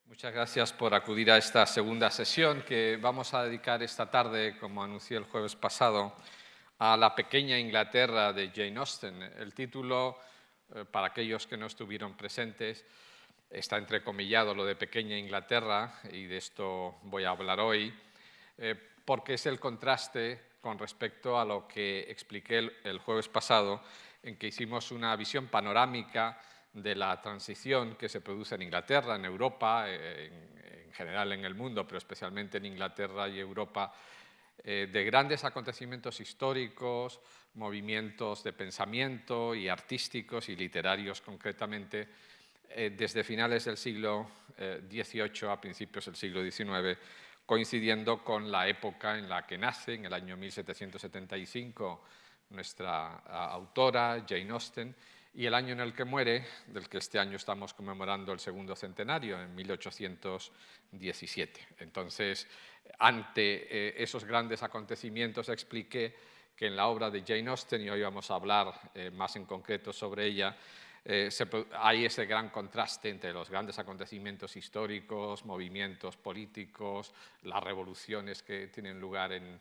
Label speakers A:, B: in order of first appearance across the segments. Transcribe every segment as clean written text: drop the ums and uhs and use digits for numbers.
A: Muchas gracias por acudir a esta segunda sesión que vamos a dedicar esta tarde, como anuncié el jueves pasado, a la pequeña Inglaterra de Jane Austen. El título, para aquellos que no estuvieron presentes, está entrecomillado lo de pequeña Inglaterra, y de esto voy a hablar hoy, porque es el contraste con respecto a lo que expliqué el jueves pasado, en que hicimos una visión panorámica de la transición que se produce en Inglaterra, en Europa, en general en el mundo, pero especialmente en Inglaterra y Europa, de grandes acontecimientos históricos, movimientos de pensamiento y artísticos y literarios concretamente, desde finales del siglo XVIII a principios del siglo XIX, coincidiendo con la época en la que nace, en el año 1775, nuestra autora, Jane Austen, y el año en el que muere, del que este año estamos conmemorando el segundo centenario, en 1817. Entonces, ante esos grandes acontecimientos, expliqué que en la obra de Jane Austen, y hoy vamos a hablar más en concreto sobre ella, hay ese gran contraste entre los grandes acontecimientos históricos, movimientos políticos, las revoluciones que tienen lugar en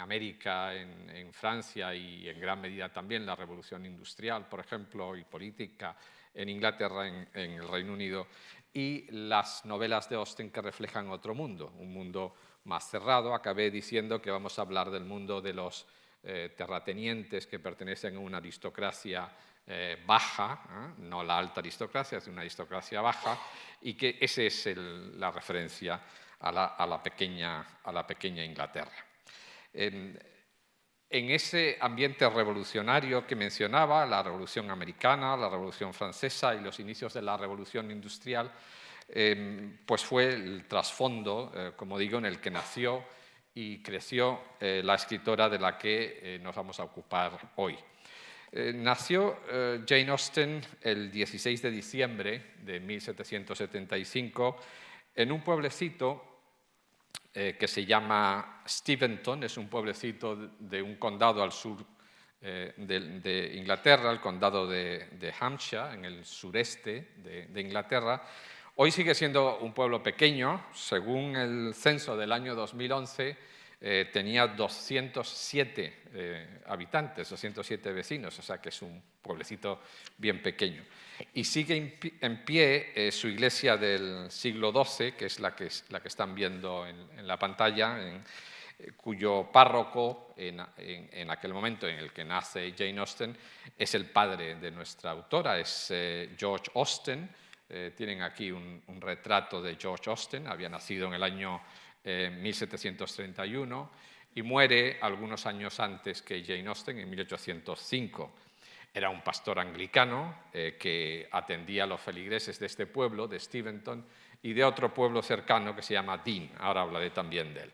A: América, en Francia y en gran medida también la revolución industrial, por ejemplo, y política en Inglaterra, en el Reino Unido, y las novelas de Austen que reflejan otro mundo, un mundo más cerrado. Acabé diciendo que vamos a hablar del mundo de los terratenientes que pertenecen a una aristocracia baja, no la alta aristocracia, es una aristocracia baja, y que esa es la referencia a la pequeña Inglaterra. En ese ambiente revolucionario que mencionaba, la Revolución Americana, la Revolución Francesa y los inicios de la Revolución Industrial, pues fue el trasfondo, como digo, en el que nació y creció la escritora de la que nos vamos a ocupar hoy. Nació Jane Austen el 16 de diciembre de 1775 en un pueblecito que se llama Steventon. Es un pueblecito de un condado al sur de Inglaterra, el condado de Hampshire, en el sureste de Inglaterra. Hoy sigue siendo un pueblo pequeño. Según el censo del año 2011, tenía 207 habitantes, 207 vecinos, o sea que es un pueblecito bien pequeño. Y sigue en pie su iglesia del siglo XII, que es la que están viendo en la pantalla, cuyo párroco en aquel momento en el que nace Jane Austen es el padre de nuestra autora, es George Austen. Tienen aquí un retrato de George Austen. Había nacido en el año 1731 y muere algunos años antes que Jane Austen, en 1805. Era un pastor anglicano que atendía a los feligreses de este pueblo, de Steventon, y de otro pueblo cercano que se llama Dean. Ahora hablaré también de él.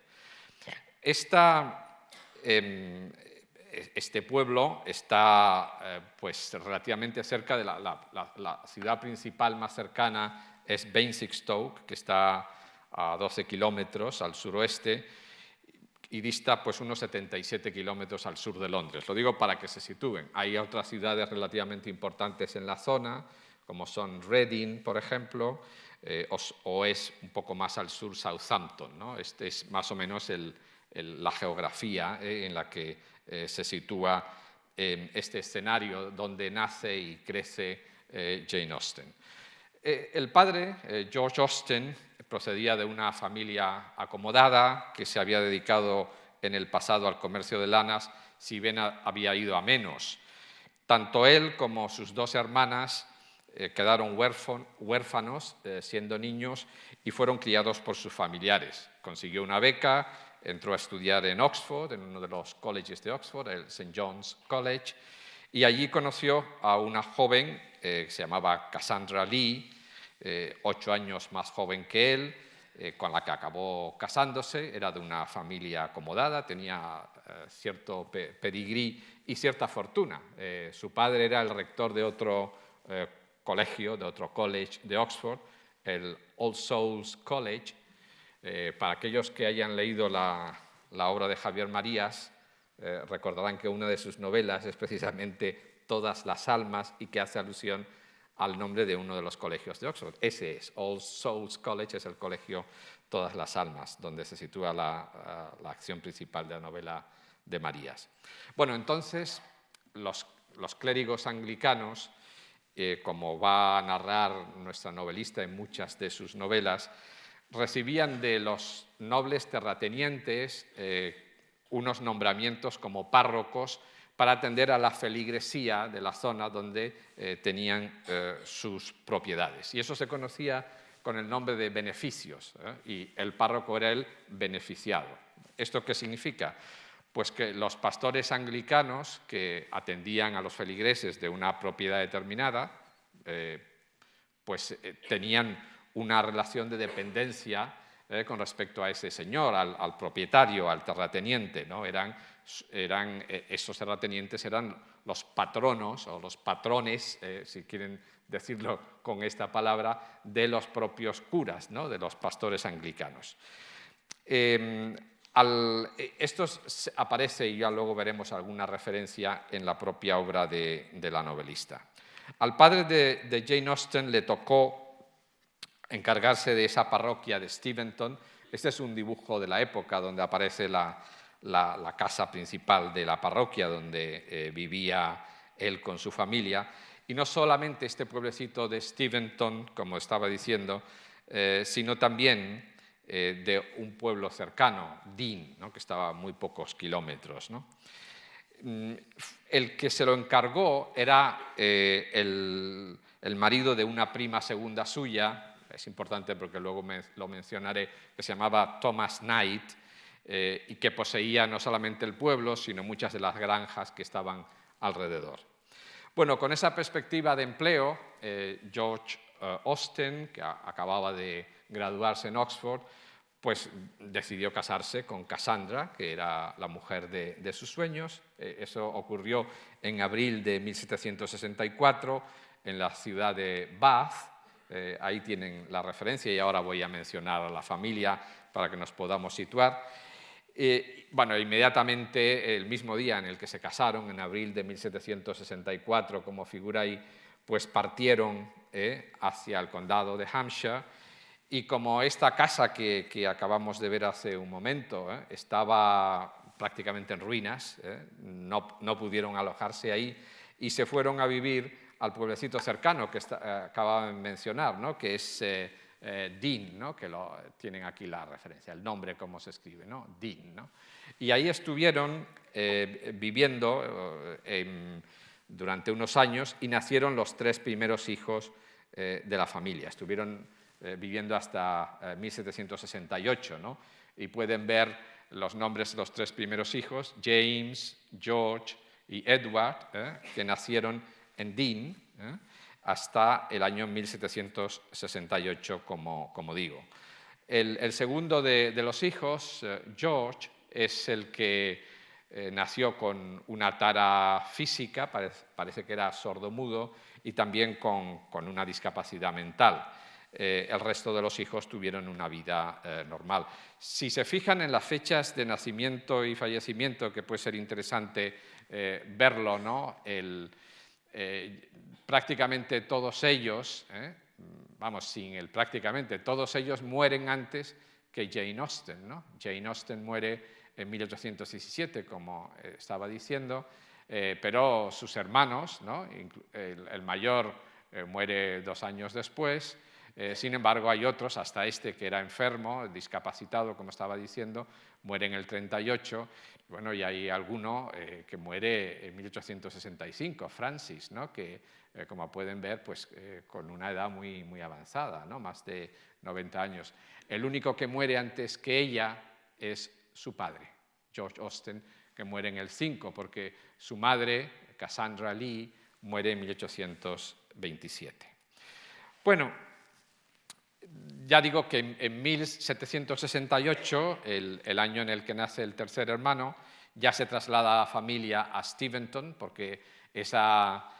A: Este pueblo está pues, relativamente cerca de la ciudad principal más cercana, es Basingstoke, que está a 12 kilómetros al suroeste y dista pues, unos 77 kilómetros al sur de Londres. Lo digo para que se sitúen. Hay otras ciudades relativamente importantes en la zona, como son Reading, por ejemplo, o es un poco más al sur Southampton, ¿no? Este es más o menos la geografía en la que se sitúa este escenario donde nace y crece Jane Austen. El padre, George Austen, procedía de una familia acomodada que se había dedicado en el pasado al comercio de lanas, si bien había ido a menos. Tanto él como sus dos hermanas quedaron huérfanos siendo niños y fueron criados por sus familiares. Consiguió una beca, entró a estudiar en Oxford, en uno de los colleges de Oxford, el St. John's College, y allí conoció a una joven que se llamaba Cassandra Lee, 8 años más joven que él, con la que acabó casándose. Era de una familia acomodada, tenía cierto pedigrí y cierta fortuna. Su padre era el rector de otro colegio, de otro college de Oxford, el All Souls College. Para aquellos que hayan leído la obra de Javier Marías, recordarán que una de sus novelas es precisamente Todas las almas, y que hace alusión al nombre de uno de los colegios de Oxford. Ese es, All Souls College, es el colegio Todas las Almas, donde se sitúa la acción principal de la novela de Marías. Bueno, entonces, los clérigos anglicanos, como va a narrar nuestra novelista en muchas de sus novelas, recibían de los nobles terratenientes unos nombramientos como párrocos para atender a la feligresía de la zona donde tenían sus propiedades. Y eso se conocía con el nombre de beneficios, y el párroco era el beneficiado. ¿Esto qué significa? Pues que los pastores anglicanos que atendían a los feligreses de una propiedad determinada, tenían una relación de dependencia con respecto a ese señor, al propietario, al terrateniente, ¿no? Esos terratenientes eran los patronos o los patrones, si quieren decirlo con esta palabra, de los propios curas, ¿no? De los pastores anglicanos. Esto aparece, y ya luego veremos alguna referencia en la propia obra de la novelista. Al padre de Jane Austen le tocó encargarse de esa parroquia de Steventon. Este es un dibujo de la época donde aparece la casa principal de la parroquia donde vivía él con su familia. Y no solamente este pueblecito de Steventon, como estaba diciendo, sino también de un pueblo cercano, Dean, ¿no? Que estaba a muy pocos kilómetros, ¿no? El que se lo encargó era el marido de una prima segunda suya, es importante porque luego lo mencionaré, que se llamaba Thomas Knight, y que poseía no solamente el pueblo, sino muchas de las granjas que estaban alrededor. Bueno, con esa perspectiva de empleo, George Austen, que acababa de graduarse en Oxford, pues decidió casarse con Cassandra, que era la mujer de sus sueños. Eso ocurrió en abril de 1764 en la ciudad de Bath. Ahí tienen la referencia y ahora voy a mencionar a la familia para que nos podamos situar. Bueno, inmediatamente, el mismo día en el que se casaron, en abril de 1764, como figura ahí, pues partieron hacia el condado de Hampshire. Y como esta casa que acabamos de ver hace un momento estaba prácticamente en ruinas, no pudieron alojarse ahí y se fueron a vivir al pueblecito cercano que acababa de mencionar, ¿no? Que es Dean, ¿no? Que tienen aquí la referencia, el nombre cómo se escribe, ¿no? Dean, ¿no? Y ahí estuvieron viviendo durante unos años y nacieron los 3 primeros hijos de la familia. Estuvieron viviendo hasta 1768, ¿no? Y pueden ver los nombres de los 3 primeros hijos, James, George y Edward, que nacieron en Dean, hasta el año 1768, como digo. El segundo de los hijos, George, es el que nació con una tara física, parece que era sordomudo, y también con una discapacidad mental. El resto de los hijos tuvieron una vida normal. Si se fijan en las fechas de nacimiento y fallecimiento, que puede ser interesante verlo, ¿no? Prácticamente todos ellos, todos ellos mueren antes que Jane Austen, ¿no? Jane Austen muere en 1817, como estaba diciendo, pero sus hermanos, ¿no? El mayor muere 2 años después. Sin embargo, hay otros, hasta este que era enfermo, discapacitado, como estaba diciendo, muere en el 38. Bueno, y hay alguno que muere en 1865, Francis, ¿no? Que, como pueden ver, pues, con una edad muy, muy avanzada, ¿no? Más de 90 años. El único que muere antes que ella es su padre, George Austen, que muere en el 5, porque su madre, Cassandra Lee, muere en 1827. Bueno, ya digo que en 1768, el año en el que nace el tercer hermano, ya se traslada la familia a Steventon, porque esa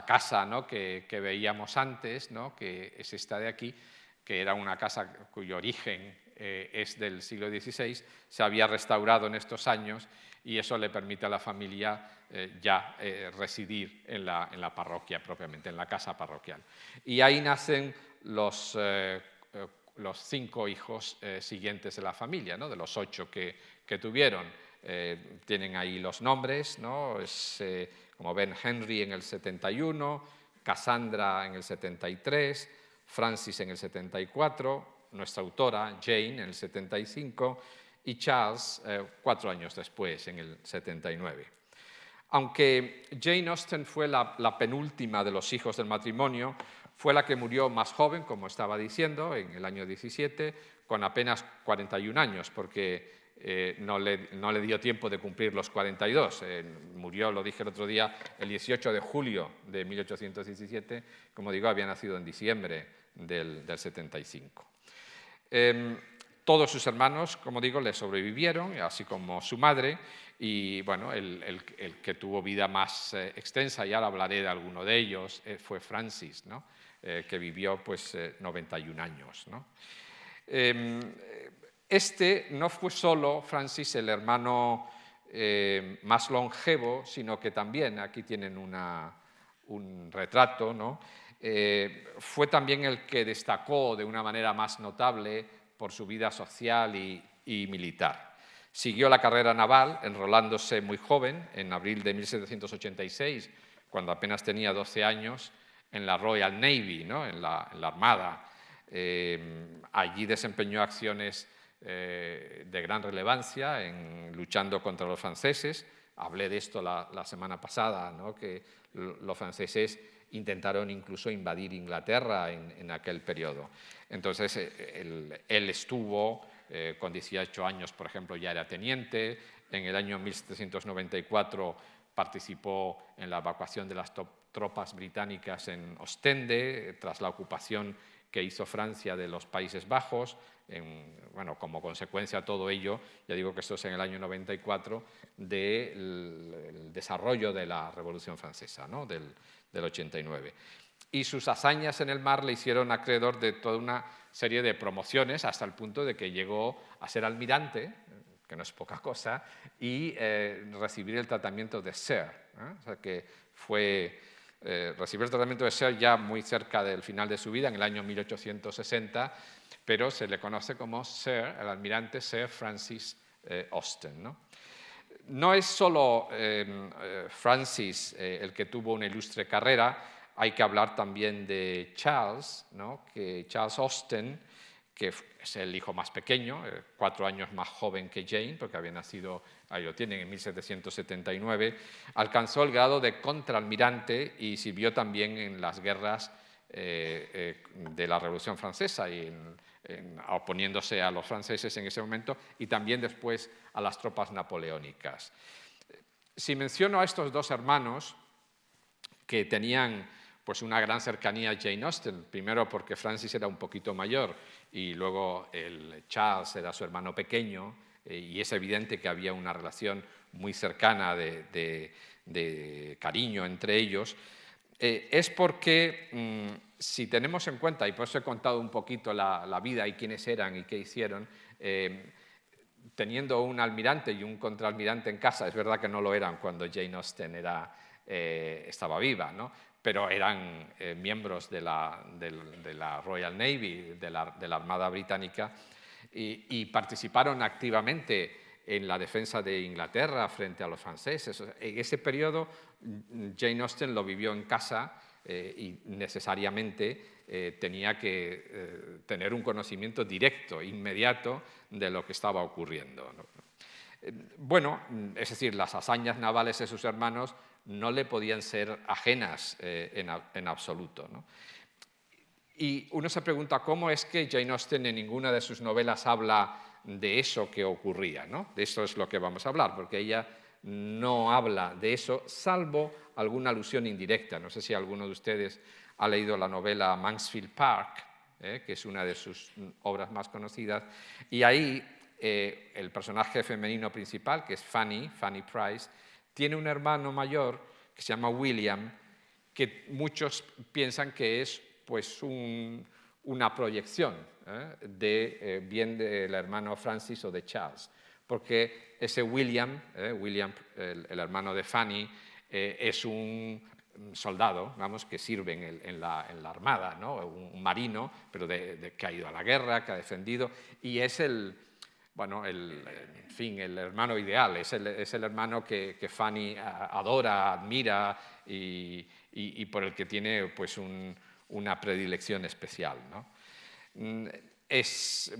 A: casa, ¿no? que veíamos antes, ¿no? Que es esta de aquí, que era una casa cuyo origen es del siglo XVI, se había restaurado en estos años y eso le permite a la familia ya residir en la parroquia propiamente, en la casa parroquial. Y ahí nacen los 5 hijos siguientes de la familia, ¿no? De los 8 que tuvieron. Tienen ahí los nombres, ¿no? Es, como ven, Henry en el 71, Cassandra en el 73, Francis en el 74, nuestra autora Jane en el 75 y Charles 4 años después, en el 79. Aunque Jane Austen fue la penúltima de los hijos del matrimonio, fue la que murió más joven, como estaba diciendo, en el año 17, con apenas 41 años, porque no le dio tiempo de cumplir los 42. Murió, lo dije el otro día, el 18 de julio de 1817, como digo, había nacido en diciembre del 75. Todos sus hermanos, como digo, le sobrevivieron, así como su madre, y bueno, el que tuvo vida más extensa, y ahora hablaré de alguno de ellos, fue Francis, ¿no? Que vivió pues 91 años, ¿no? Este no fue solo Francis el hermano más longevo, sino que también, aquí tienen un retrato, ¿no? Fue también el que destacó de una manera más notable por su vida social y militar. Siguió la carrera naval, enrolándose muy joven, en abril de 1786, cuando apenas tenía 12 años, en la Royal Navy, ¿no? en la Armada. Allí desempeñó acciones de gran relevancia, luchando contra los franceses. Hablé de esto la semana pasada, ¿no? Que los franceses intentaron incluso invadir Inglaterra en aquel periodo. Entonces, él estuvo con 18 años, por ejemplo, ya era teniente. En el año 1794 participó en la evacuación de las tropas británicas en Ostende, tras la ocupación que hizo Francia de los Países Bajos. Bueno, como consecuencia de todo ello, ya digo que esto es en el año 94, del desarrollo de la Revolución Francesa, ¿no? del 89. Y sus hazañas en el mar le hicieron acreedor de toda una serie de promociones, hasta el punto de que llegó a ser almirante, que no es poca cosa, y recibir el tratamiento de Sir. O sea que recibió el tratamiento de Sir ya muy cerca del final de su vida, en el año 1860, pero se le conoce como Sir, el almirante Sir Francis Austen, ¿no? No es solo Francis el que tuvo una ilustre carrera, hay que hablar también de Charles, ¿no? Que Charles Austen, que es el hijo más pequeño, 4 años más joven que Jane, porque había nacido, ahí lo tienen, en 1779, alcanzó el grado de contraalmirante y sirvió también en las guerras de la Revolución Francesa, y oponiéndose a los franceses en ese momento, y también después a las tropas napoleónicas. Si menciono a estos 2 hermanos que tenían pues una gran cercanía a Jane Austen, primero porque Francis era un poquito mayor y luego Charles era su hermano pequeño, y es evidente que había una relación muy cercana de cariño entre ellos, es porque si tenemos en cuenta, y por eso he contado un poquito la vida y quiénes eran y qué hicieron, teniendo un almirante y un contraalmirante en casa, es verdad que no lo eran cuando Jane Austen estaba viva, ¿no? Pero eran miembros de la Royal Navy, de la Armada Británica, y participaron activamente en la defensa de Inglaterra frente a los franceses. En ese periodo, Jane Austen lo vivió en casa y necesariamente tenía que tener un conocimiento directo, inmediato, de lo que estaba ocurriendo, ¿no? Bueno, es decir, las hazañas navales de sus hermanos no le podían ser ajenas en absoluto, ¿no? Y uno se pregunta cómo es que Jane Austen en ninguna de sus novelas habla de eso que ocurría, ¿no? De eso es lo que vamos a hablar, porque ella no habla de eso, salvo alguna alusión indirecta. No sé si alguno de ustedes ha leído la novela Mansfield Park, que es una de sus obras más conocidas, y ahí el personaje femenino principal, que es Fanny Price, tiene un hermano mayor que se llama William, que muchos piensan que es pues una proyección bien del hermano Francis o de Charles, porque ese William, el hermano de Fanny, es un soldado, vamos, que sirve en la armada, ¿no? Un marino, pero que ha ido a la guerra, que ha defendido, y es el hermano ideal, es el hermano que Fanny adora, admira y por el que tiene pues, una predilección especial, ¿no?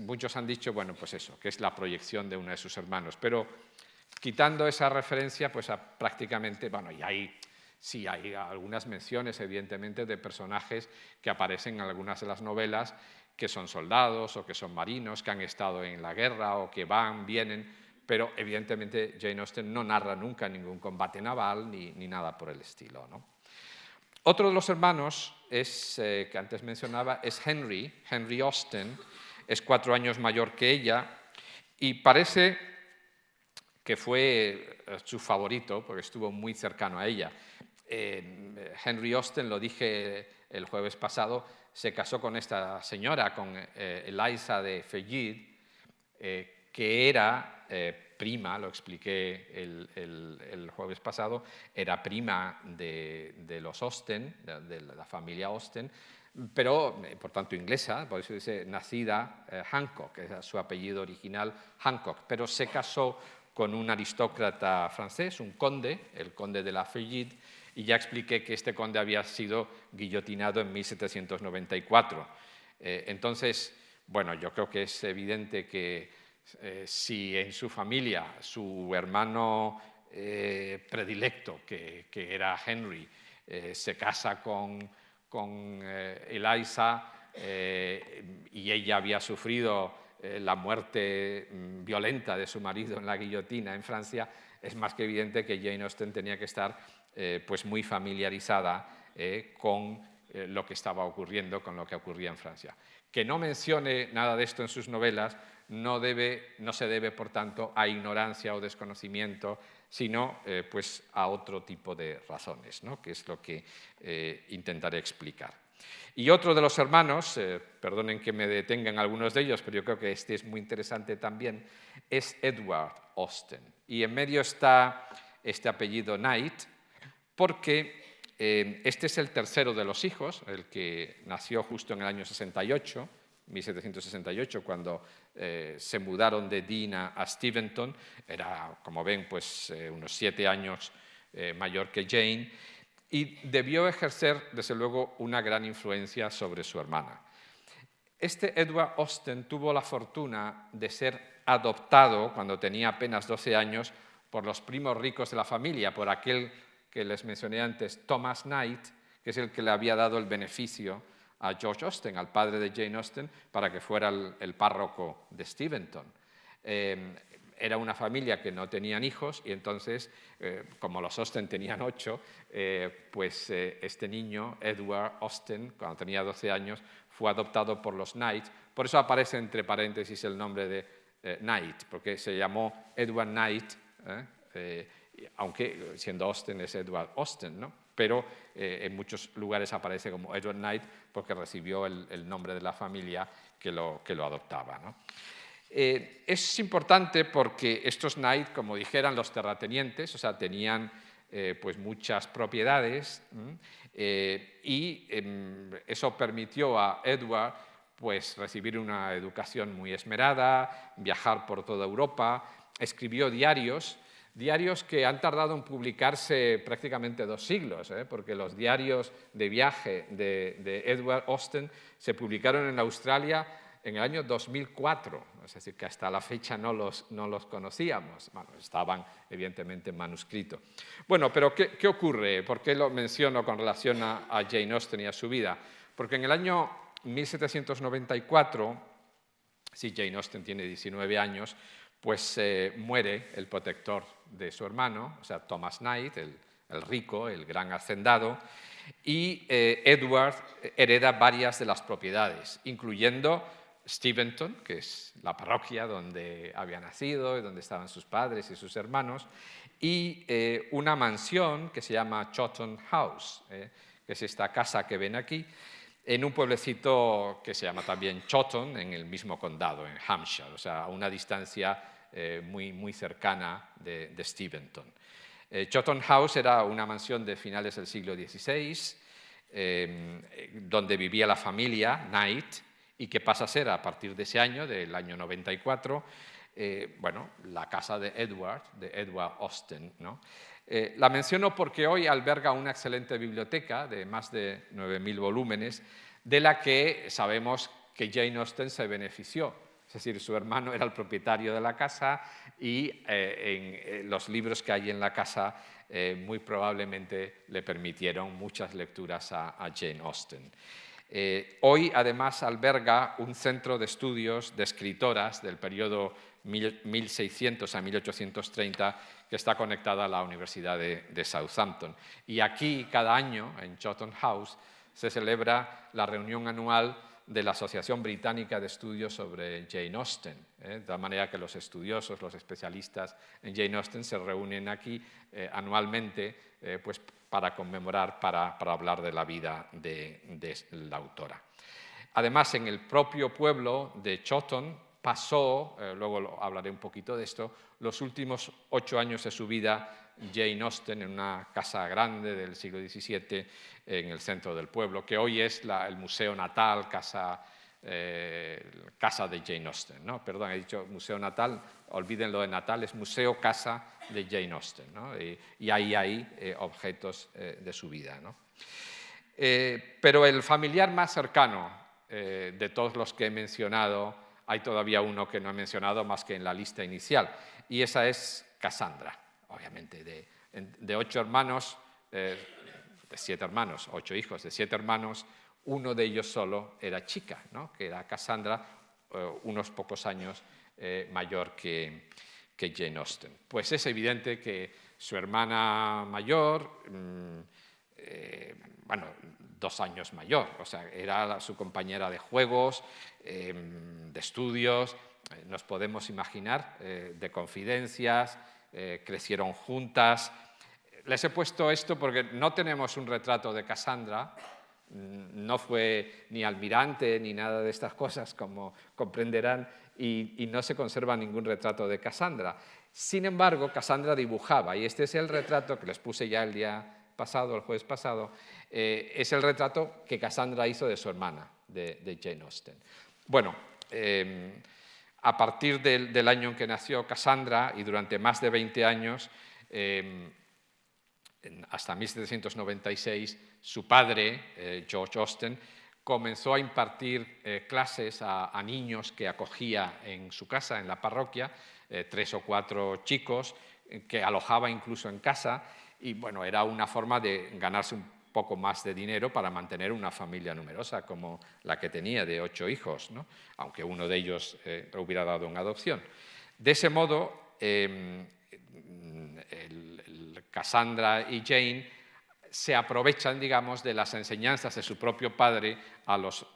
A: Muchos han dicho, bueno, pues eso, que es la proyección de uno de sus hermanos, pero quitando esa referencia, pues prácticamente, bueno, y hay algunas menciones, evidentemente, de personajes que aparecen en algunas de las novelas, que son soldados o que son marinos, que han estado en la guerra o que van, vienen, pero evidentemente Jane Austen no narra nunca ningún combate naval ni nada por el estilo, ¿no? Otro de los hermanos que antes mencionaba es Henry Austen, es 4 años mayor que ella y parece que fue su favorito porque estuvo muy cercano a ella. Henry Austen, lo dije el jueves pasado, se casó con esta señora, con Eliza de Feuillide, que era prima, lo expliqué el jueves pasado, era prima de los Austen, de la familia Austen, pero por tanto inglesa, por eso dice nacida Hancock, que es su apellido original Hancock, pero se casó con un aristócrata francés, un conde, el conde de la Feuillide, y ya expliqué que este conde había sido guillotinado en 1794. Entonces, bueno, yo creo que es evidente que si en su familia su hermano predilecto, que era Henry, se casa con Eliza y ella había sufrido la muerte violenta de su marido en la guillotina en Francia, es más que evidente que Jane Austen tenía que estar pues muy familiarizada con lo que estaba ocurriendo, con lo que ocurría en Francia. Que no mencione nada de esto en sus novelas no se debe, por tanto, a ignorancia o desconocimiento, sino pues a otro tipo de razones, ¿no? Que es lo que intentaré explicar. Y otro de los hermanos, perdonen que me detenga en algunos de ellos, pero yo creo que este es muy interesante también, es Edward Austen. Y en medio está este apellido Knight, porque este es el tercero de los hijos, el que nació justo en el año 68, 1768, cuando se mudaron de Dean a Steventon. Era, como ven, pues, unos 7 años mayor que Jane, y debió ejercer, desde luego, una gran influencia sobre su hermana. Este Edward Austen tuvo la fortuna de ser adoptado cuando tenía apenas 12 años por los primos ricos de la familia, por aquel que les mencioné antes, Thomas Knight, que es el que le había dado el beneficio a George Austen, al padre de Jane Austen, para que fuera el párroco de Steventon. Era una familia que no tenían hijos y entonces, como los Austen tenían 8, pues este niño, Edward Austen, cuando tenía 12 años, fue adoptado por los Knight. Por eso aparece entre paréntesis el nombre de Knight, porque se llamó Edward Knight, aunque siendo Austen es Edward Austen, ¿no? Pero en muchos lugares aparece como Edward Knight porque recibió el nombre de la familia que lo adoptaba, ¿no? Es importante porque estos Knight, como dijeran los terratenientes, o sea, tenían pues muchas propiedades y eso permitió a Edward pues recibir una educación muy esmerada, viajar por toda Europa, escribió diarios que han tardado en publicarse prácticamente 2 siglos, porque los diarios de viaje de Edward Austen se publicaron en Australia en el año 2004, es decir, que hasta la fecha no los conocíamos. Bueno, estaban evidentemente en manuscrito. Bueno, pero ¿qué ocurre? ¿Por qué lo menciono con relación a Jane Austen y a su vida? Porque en el año 1794, si Jane Austen tiene 19 años, pues muere el protector de su hermano, o sea, Thomas Knight, el rico, el gran hacendado, y Edward hereda varias de las propiedades, incluyendo Steventon, que es la parroquia donde había nacido y donde estaban sus padres y sus hermanos, y una mansión que se llama Chawton House, que es esta casa que ven aquí, en un pueblecito que se llama también Chawton, en el mismo condado, en Hampshire, o sea, a una distancia muy cercana de Steventon. Chawton House era una mansión de finales del siglo XVI, donde vivía la familia Knight, y que pasa a ser, a partir de ese año, del año 94, bueno, la casa de Edward Austen, ¿no? La menciono porque hoy alberga una excelente biblioteca de más de 9.000 volúmenes, de la que sabemos que Jane Austen se benefició. Es decir, su hermano era el propietario de la casa y los libros que hay en la casa muy probablemente le permitieron muchas lecturas a Jane Austen. Hoy, además, alberga un centro de estudios de escritoras del periodo 1600 a 1830 que está conectada a la Universidad de Southampton. Y aquí, cada año, en Chawton House, se celebra la reunión anual de la Asociación Británica de Estudios sobre Jane Austen, de tal manera que los estudiosos, los especialistas en Jane Austen se reúnen aquí anualmente pues, para conmemorar, para hablar de la vida de la autora. Además, en el propio pueblo de Chawton pasó, luego hablaré un poquito de esto, los últimos 8 años de su vida Jane Austen en una casa grande del siglo XVII en el centro del pueblo, que hoy es el Museo Natal, casa de Jane Austen, ¿no? Perdón, he dicho Museo Natal, olviden lo de Natal, es Museo Casa de Jane Austen, ¿no? Y ahí hay objetos de su vida, ¿no? Pero el familiar más cercano de todos los que he mencionado, hay todavía uno que no he mencionado más que en la lista inicial, y esa es Cassandra, obviamente, de 8 hermanos, de 7 hermanos, 8 hijos, de 7 hermanos, uno de ellos solo era chica, ¿no? Que era Cassandra, unos pocos años mayor que Jane Austen. Pues es evidente que su hermana mayor, bueno, 2 años mayor, o sea, era su compañera de juegos, de estudios, nos podemos imaginar, de confidencias, crecieron juntas. Les he puesto esto porque no tenemos un retrato de Cassandra, no fue ni almirante ni nada de estas cosas, como comprenderán, y no se conserva ningún retrato de Cassandra. Sin embargo, Cassandra dibujaba, y este es el retrato que les puse ya el día pasado, el jueves pasado, es el retrato que Cassandra hizo de su hermana, de Jane Austen. Bueno, a partir del año en que nació Cassandra y durante más de 20 años, hasta 1796, su padre, George Austen, comenzó a impartir clases a niños que acogía en su casa, en la parroquia, 3 o 4 chicos que alojaba incluso en casa, y bueno, era una forma de ganarse un poco más de dinero para mantener una familia numerosa como la que tenía de 8 hijos, ¿no? Aunque uno de ellos lo hubiera dado en adopción. De ese modo, Cassandra y Jane se aprovechan, digamos, de las enseñanzas de su propio padre a los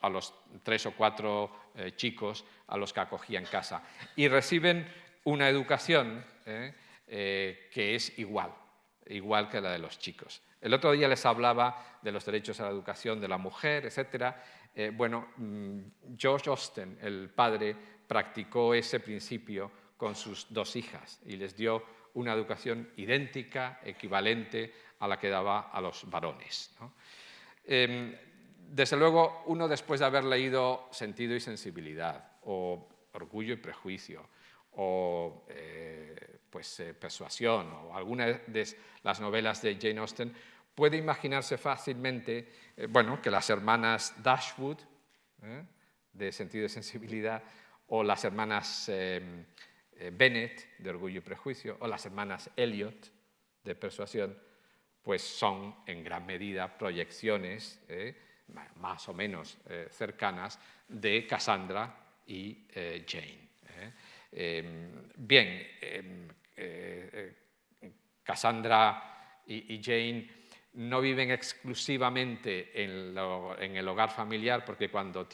A: 3 o 4 chicos a los que acogía en casa, y reciben una educación que es igual que la de los chicos. El otro día les hablaba de los derechos a la educación de la mujer, etc. Bueno, George Austen, el padre, practicó ese principio con sus 2 hijas y les dio una educación idéntica, equivalente a la que daba a los varones, ¿no? Desde luego, uno después de haber leído Sentido y Sensibilidad, o Orgullo y Prejuicio, o Persuasión, o alguna de las novelas de Jane Austen, puede imaginarse fácilmente bueno, que las hermanas Dashwood, de Sentido y Sensibilidad, o las hermanas Bennet, de Orgullo y Prejuicio, o las hermanas Elliot, de Persuasión, pues son en gran medida proyecciones más o menos cercanas de Cassandra y Jane. Bien, Cassandra y Jane no viven exclusivamente en el hogar familiar, porque cuando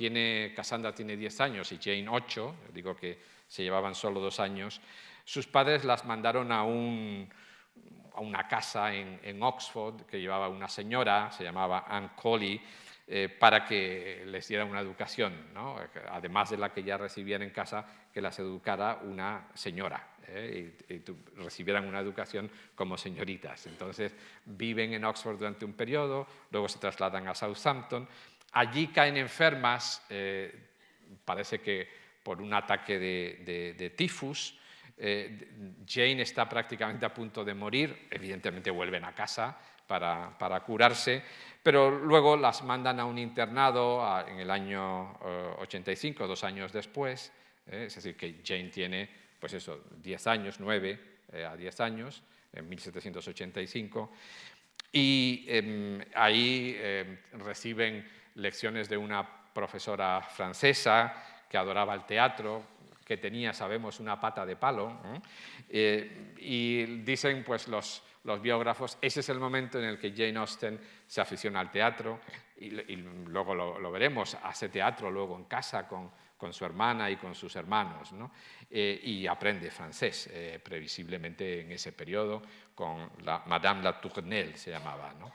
A: Cassandra tiene 10 años y Jane 8, digo que se llevaban solo 2 años, sus padres las mandaron a una casa en Oxford que llevaba una señora, se llamaba Anne Colley, para que les diera una educación, ¿no? Además de la que ya recibían en casa, que las educara una señora, y recibieran una educación como señoritas. Entonces viven en Oxford durante un periodo, luego se trasladan a Southampton. Allí caen enfermas, parece que por un ataque de tifus. Jane está prácticamente a punto de morir, evidentemente vuelven a casa para curarse, pero luego las mandan a un internado en el año 85, 2 años después, es decir, que Jane tiene, pues eso, 10 años, 9 a 10 años, en 1785, y ahí reciben lecciones de una profesora francesa que adoraba el teatro, que tenía, sabemos, una pata de palo, y dicen pues los biógrafos, ese es el momento en el que Jane Austen se aficiona al teatro, y luego lo veremos, hace teatro luego en casa con su hermana y con sus hermanos, ¿no? Y aprende francés, previsiblemente en ese periodo, con Madame la Tournelle se llamaba, ¿no?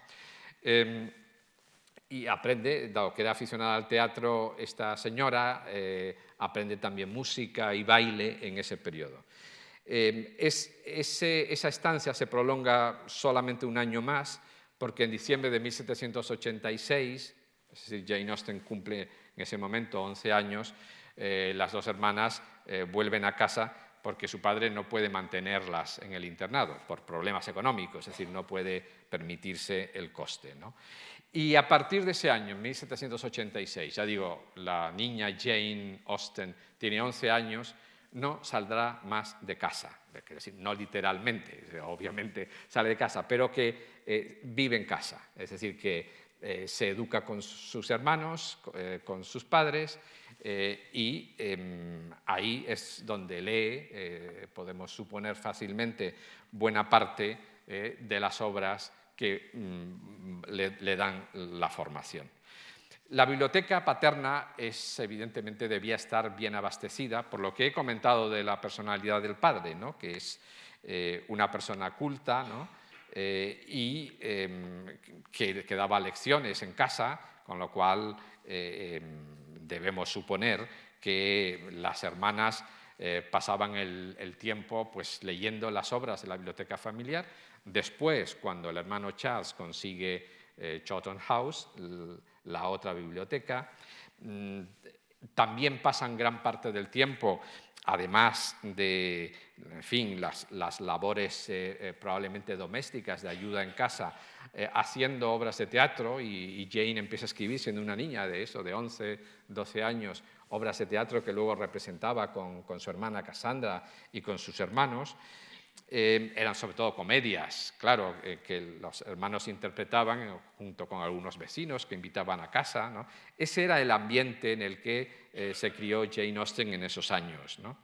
A: Y aprende, dado que era aficionada al teatro, esta señora aprende también música y baile en ese periodo. Esa estancia se prolonga solamente un año más, porque en diciembre de 1786, es decir, Jane Austen cumple en ese momento 11 años, las dos hermanas vuelven a casa porque su padre no puede mantenerlas en el internado por problemas económicos, es decir, no puede permitirse el coste, ¿no? Y a partir de ese año, en 1786, ya digo, la niña Jane Austen tiene 11 años, no saldrá más de casa, es decir, no literalmente, obviamente sale de casa, pero que vive en casa, es decir, que se educa con sus hermanos, con sus padres, y ahí es donde lee, podemos suponer fácilmente, buena parte de las obras que le dan la formación. La biblioteca paterna evidentemente debía estar bien abastecida, por lo que he comentado de la personalidad del padre, ¿no? Que es una persona culta, ¿no? Y que daba lecciones en casa, con lo cual debemos suponer que las hermanas pasaban el tiempo pues, leyendo las obras de la biblioteca familiar. Después, cuando el hermano Charles consigue Chawton House, la otra biblioteca, también pasan gran parte del tiempo, además de, en fin, las labores probablemente domésticas de ayuda en casa, haciendo obras de teatro, y Jane empieza a escribir siendo una niña de eso, de 11, 12 años, obras de teatro que luego representaba con su hermana Cassandra y con sus hermanos. Eran sobre todo comedias, claro, que los hermanos interpretaban junto con algunos vecinos que invitaban a casa, ¿no? Ese era el ambiente en el que se crió Jane Austen en esos años, ¿no?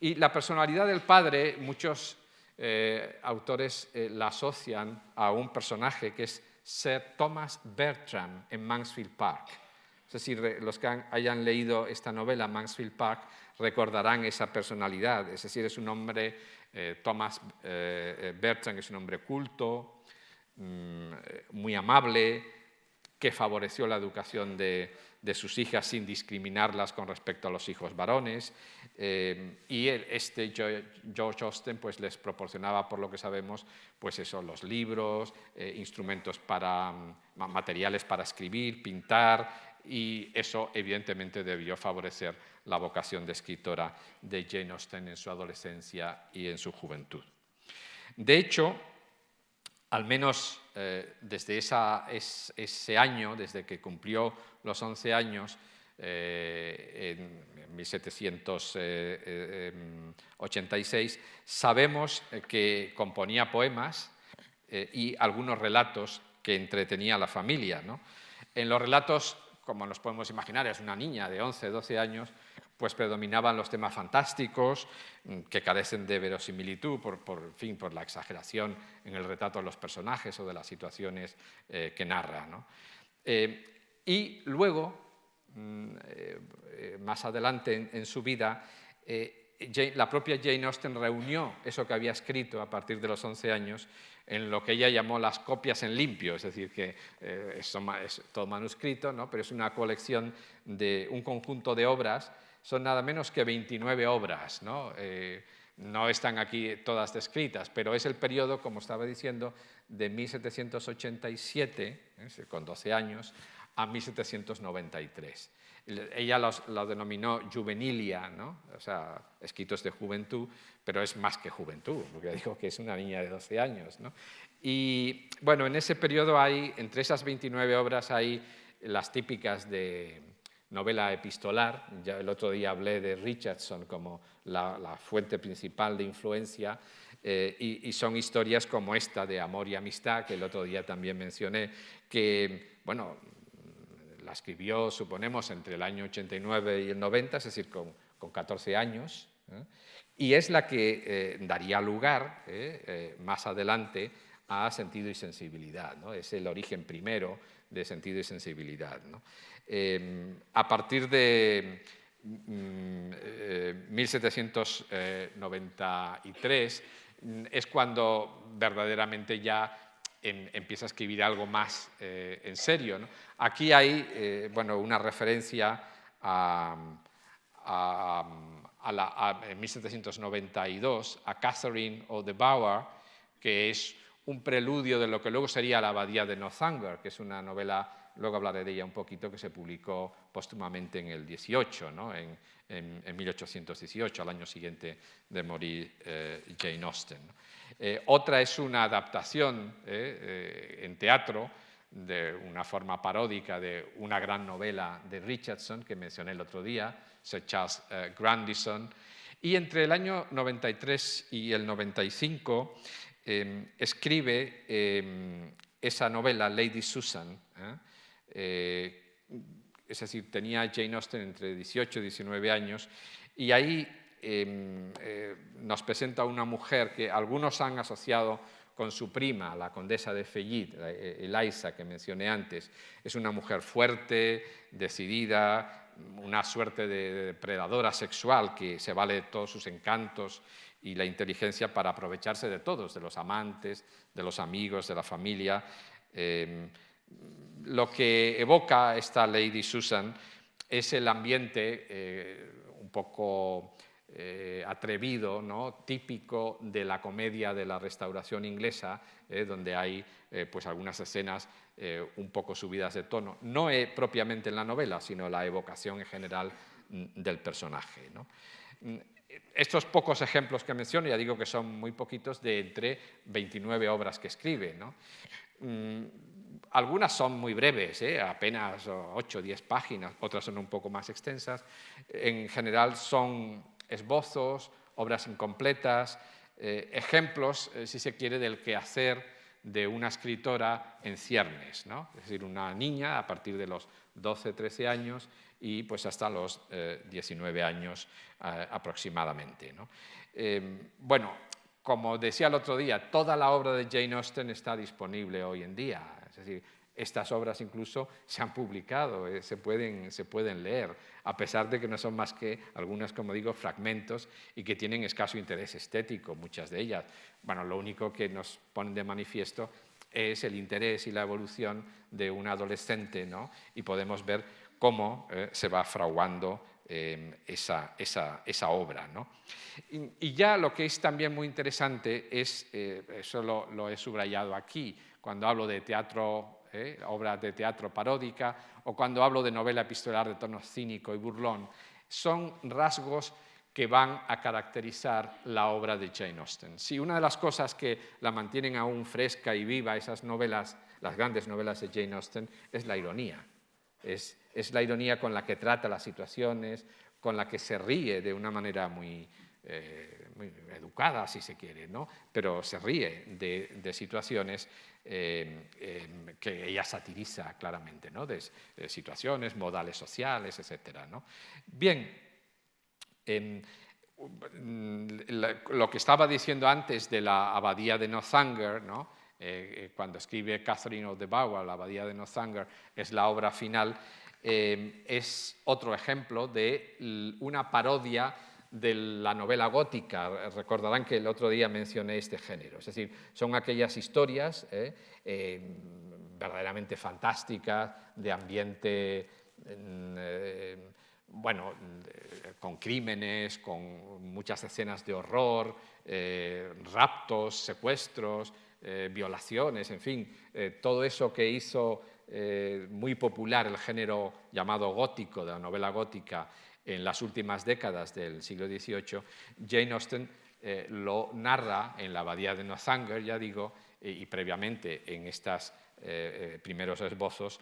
A: Y la personalidad del padre, muchos autores la asocian a un personaje que es Sir Thomas Bertram en Mansfield Park. Es decir, los que hayan leído esta novela, Mansfield Park, recordarán esa personalidad. Es decir, es un hombre, Thomas Bertram es un hombre culto, muy amable, que favoreció la educación de sus hijas sin discriminarlas con respecto a los hijos varones. Y George Austen pues, les proporcionaba, por lo que sabemos, pues eso, los libros, instrumentos materiales para escribir, pintar, y eso evidentemente debió favorecer la vocación de escritora de Jane Austen en su adolescencia y en su juventud. De hecho, al menos desde ese año, desde que cumplió los 11 años, en 1786, sabemos que componía poemas y algunos relatos que entretenía a la familia, ¿no? En los relatos, como nos podemos imaginar, es una niña de 11, 12 años, pues predominaban los temas fantásticos que carecen de verosimilitud por la exageración en el retrato de los personajes o de las situaciones que narra, ¿no? Y luego, más adelante en su vida, la propia Jane Austen reunió eso que había escrito a partir de los 11 años en lo que ella llamó las copias en limpio, es decir, que es todo manuscrito, ¿no? Pero es una colección de un conjunto de obras, son nada menos que 29 obras, ¿no? No están aquí todas descritas, pero es el periodo, como estaba diciendo, de 1787, con 12 años, a 1793. Ella lo denominó juvenilia, ¿no? O sea, escritos de juventud, pero es más que juventud, porque digo que es una niña de 12 años, ¿no? Y bueno, en ese periodo hay, entre esas 29 obras, hay las típicas de novela epistolar. Ya el otro día hablé de Richardson como la fuente principal de influencia, y son historias como esta de amor y amistad, que el otro día también mencioné, que, bueno, la escribió, suponemos, entre el año 89 y el 90, es decir, con 14 años, y es la que daría lugar más adelante a Sentido y Sensibilidad, ¿no? Es el origen primero de Sentido y Sensibilidad, ¿no? A partir de 1793 es cuando verdaderamente ya empieza a escribir algo más en serio, ¿no? Aquí hay bueno, una referencia en 1792 a Catherine of the Bower, que es un preludio de lo que luego sería La abadía de Northanger, que es una novela, luego hablaré de ella un poquito, que se publicó póstumamente en el 18, ¿no? en 1818, al año siguiente de morir Jane Austen, ¿no? Otra es una adaptación en teatro de una forma paródica de una gran novela de Richardson que mencioné el otro día, Sir Charles Grandison, y entre el año 93 y el 95 escribe esa novela Lady Susan, es decir, tenía Jane Austen entre 18 y 19 años, y ahí nos presenta a una mujer que algunos han asociado con su prima, la condesa de Fayette, Eliza, que mencioné antes. Es una mujer fuerte, decidida, una suerte de depredadora sexual que se vale de todos sus encantos y la inteligencia para aprovecharse de todos, de los amantes, de los amigos, de la familia. Lo que evoca esta Lady Susan es el ambiente un poco atrevido, ¿no? Típico de la comedia de la Restauración inglesa, donde hay pues algunas escenas un poco subidas de tono, no propiamente en la novela, sino la evocación en general del personaje, ¿no? Estos pocos ejemplos que menciono, ya digo que son muy poquitos, de entre 29 obras que escribe, ¿no? Algunas son muy breves, apenas 8 o 10 páginas, otras son un poco más extensas. En general son esbozos, obras incompletas, ejemplos, si se quiere, del quehacer de una escritora en ciernes, ¿no? Es decir, una niña a partir de los 12, 13 años y pues hasta los 19 años aproximadamente, ¿no? Bueno, como decía el otro día, toda la obra de Jane Austen está disponible hoy en día. Es decir, estas obras incluso se han publicado, se pueden leer, a pesar de que no son más que algunas, como digo, fragmentos y que tienen escaso interés estético, muchas de ellas. Bueno, lo único que nos ponen de manifiesto es el interés y la evolución de un adolescente, ¿no? Y podemos ver cómo se va fraguando esa obra, ¿no? Y ya lo que es también muy interesante es, eso lo he subrayado aquí, cuando hablo de teatro, obra de teatro paródica, o cuando hablo de novela epistolar de tono cínico y burlón, son rasgos que van a caracterizar la obra de Jane Austen. Sí, una de las cosas que la mantienen aún fresca y viva, esas novelas, las grandes novelas de Jane Austen, es la ironía. Es la ironía con la que trata las situaciones, con la que se ríe de una manera muy educada, si se quiere, ¿no? Pero se ríe de situaciones que ella satiriza claramente, ¿no? De situaciones, modales sociales, etc., ¿no? Bien, lo que estaba diciendo antes de la abadía de Northanger, ¿no? Cuando escribe Catherine of the Bower, la abadía de Northanger, es la obra final, es otro ejemplo de una parodia de la novela gótica. Recordarán que el otro día mencioné este género. Es decir, son aquellas historias verdaderamente fantásticas, de ambiente, bueno, con crímenes, con muchas escenas de horror, raptos, secuestros, violaciones, en fin, todo eso que hizo muy popular el género llamado gótico, de la novela gótica, en las últimas décadas del siglo XVIII, Jane Austen lo narra en la abadía de Northanger, ya digo, y previamente en estos primeros esbozos,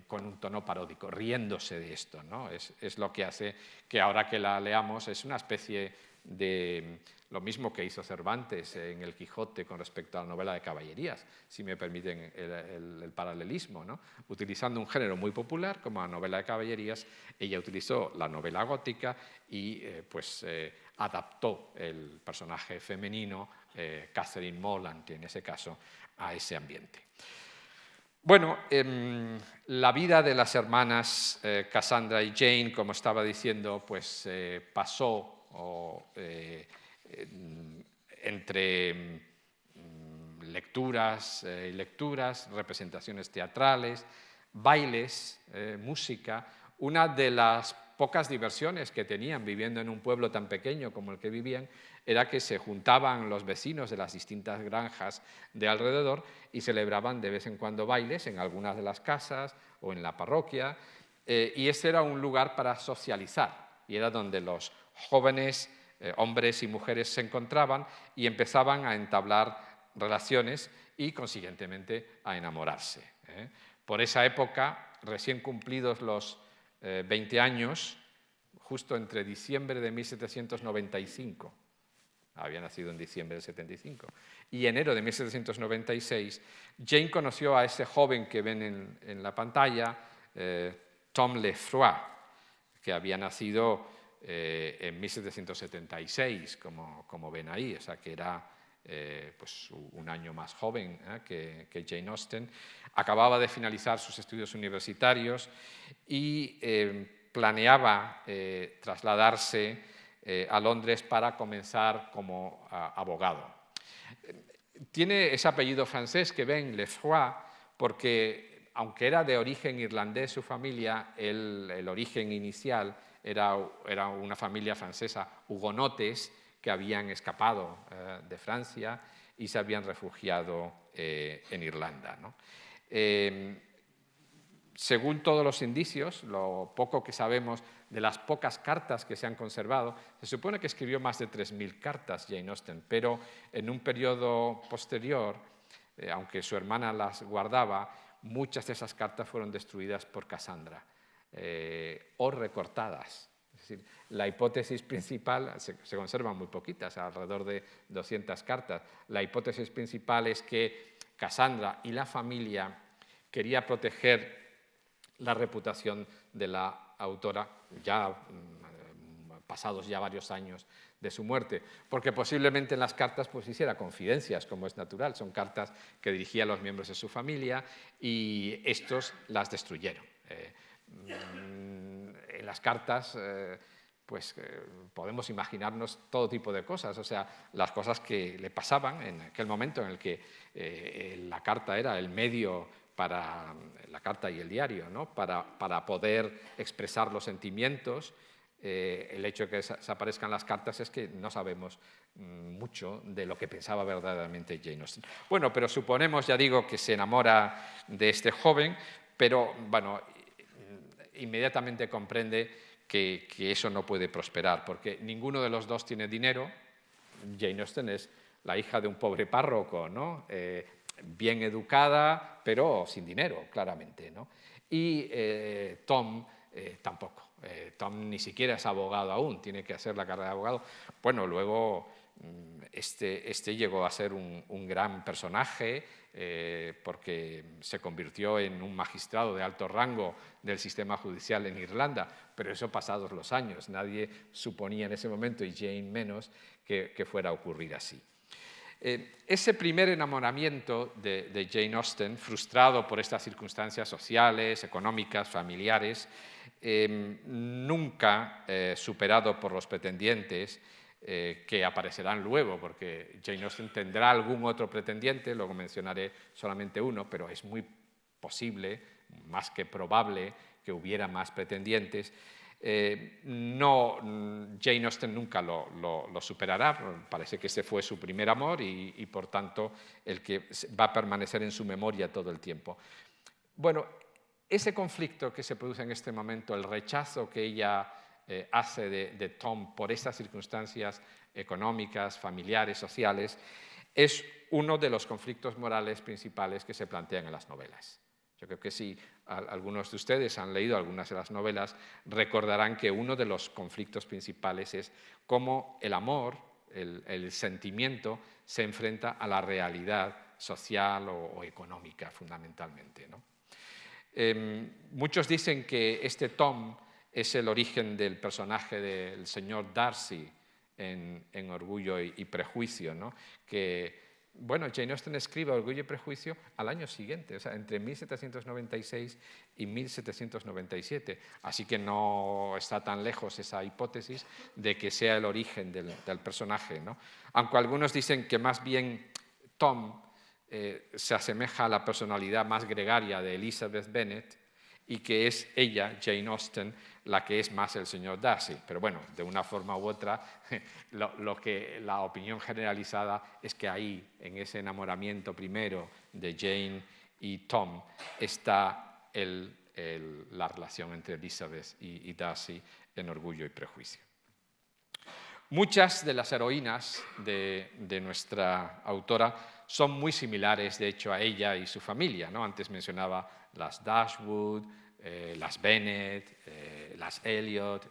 A: con un tono paródico, riéndose de esto, ¿no? Es lo que hace que ahora que la leamos es una especie de lo mismo que hizo Cervantes en El Quijote con respecto a la novela de caballerías, si me permiten el paralelismo, ¿no? Utilizando un género muy popular como la novela de caballerías, ella utilizó la novela gótica y adaptó el personaje femenino, Catherine Morland, en ese caso, a ese ambiente. Bueno, la vida de las hermanas Cassandra y Jane, como estaba diciendo, pues pasó entre lecturas y lecturas, representaciones teatrales, bailes, música. Una de las pocas diversiones que tenían viviendo en un pueblo tan pequeño como el que vivían era que se juntaban los vecinos de las distintas granjas de alrededor y celebraban de vez en cuando bailes en algunas de las casas o en la parroquia, y ese era un lugar para socializar, y era donde los jóvenes hombres y mujeres se encontraban y empezaban a entablar relaciones y, consiguientemente, a enamorarse. Por esa época, recién cumplidos los 20 años, justo entre diciembre de 1795, había nacido en diciembre del 75, y enero de 1796, Jane conoció a ese joven que ven en la pantalla, Tom Lefroy, que había nacido en 1776, como ven ahí, o sea que era pues un año más joven que Jane Austen. Acababa de finalizar sus estudios universitarios y planeaba trasladarse a Londres para comenzar como abogado. Tiene ese apellido francés que ven, Lefroy, porque aunque era de origen irlandés su familia, el origen inicial era una familia francesa, hugonotes, que habían escapado de Francia y se habían refugiado en Irlanda, ¿no? Según todos los indicios, lo poco que sabemos de las pocas cartas que se han conservado, se supone que escribió más de 3000 cartas Jane Austen, pero en un periodo posterior, aunque su hermana las guardaba, muchas de esas cartas fueron destruidas por Cassandra o recortadas. Es decir, la hipótesis principal, se conservan muy poquitas, alrededor de 200 cartas. La hipótesis principal es que Cassandra y la familia quería proteger la reputación de la autora, ya pasados ya varios años de su muerte, porque posiblemente en las cartas pues hiciera confidencias, como es natural. Son cartas que dirigía a los miembros de su familia y estos las destruyeron. En las cartas podemos imaginarnos todo tipo de cosas, o sea, las cosas que le pasaban en aquel momento en el que la carta era el medio para la carta y el diario, ¿no? para poder expresar los sentimientos. El hecho de que desaparezcan las cartas es que no sabemos mucho de lo que pensaba verdaderamente Jane Austen. Bueno, pero suponemos, ya digo, que se enamora de este joven, pero bueno, inmediatamente comprende que eso no puede prosperar, porque ninguno de los dos tiene dinero. Jane Austen es la hija de un pobre párroco, ¿no? Bien educada, pero sin dinero, claramente, ¿no? Y Tom tampoco. Tom ni siquiera es abogado aún, tiene que hacer la carrera de abogado. Bueno, luego este llegó a ser un gran personaje porque se convirtió en un magistrado de alto rango del sistema judicial en Irlanda, pero eso pasados los años. Nadie suponía en ese momento, y Jane menos, que fuera a ocurrir así. Ese primer enamoramiento de Jane Austen, frustrado por estas circunstancias sociales, económicas, familiares, nunca superado por los pretendientes que aparecerán luego, porque Jane Austen tendrá algún otro pretendiente, luego mencionaré solamente uno, pero es muy posible, más que probable, que hubiera más pretendientes. Jane Austen nunca lo superará, parece que ese fue su primer amor y por tanto el que va a permanecer en su memoria todo el tiempo. Bueno, ese conflicto que se produce en este momento, el rechazo que ella hace de Tom por estas circunstancias económicas, familiares, sociales, es uno de los conflictos morales principales que se plantean en las novelas. Yo creo que si algunos de ustedes han leído algunas de las novelas, recordarán que uno de los conflictos principales es cómo el amor, el sentimiento, se enfrenta a la realidad social o económica, fundamentalmente, ¿no? Muchos dicen que este Tom es el origen del personaje del señor Darcy en Orgullo y Prejuicio, ¿no? Que, bueno, Jane Austen escribe Orgullo y Prejuicio al año siguiente, o sea, entre 1796 y 1797, así que no está tan lejos esa hipótesis de que sea el origen del personaje, ¿no? Aunque algunos dicen que más bien Tom se asemeja a la personalidad más gregaria de Elizabeth Bennet y que es ella, Jane Austen, la que es más el señor Darcy. Pero bueno, de una forma u otra, la opinión generalizada es que ahí, en ese enamoramiento primero de Jane y Tom, está la relación entre Elizabeth y Darcy en Orgullo y Prejuicio. Muchas de las heroínas de nuestra autora son muy similares, de hecho, a ella y su familia, ¿no? Antes mencionaba las Dashwood, las Bennet, las Elliot,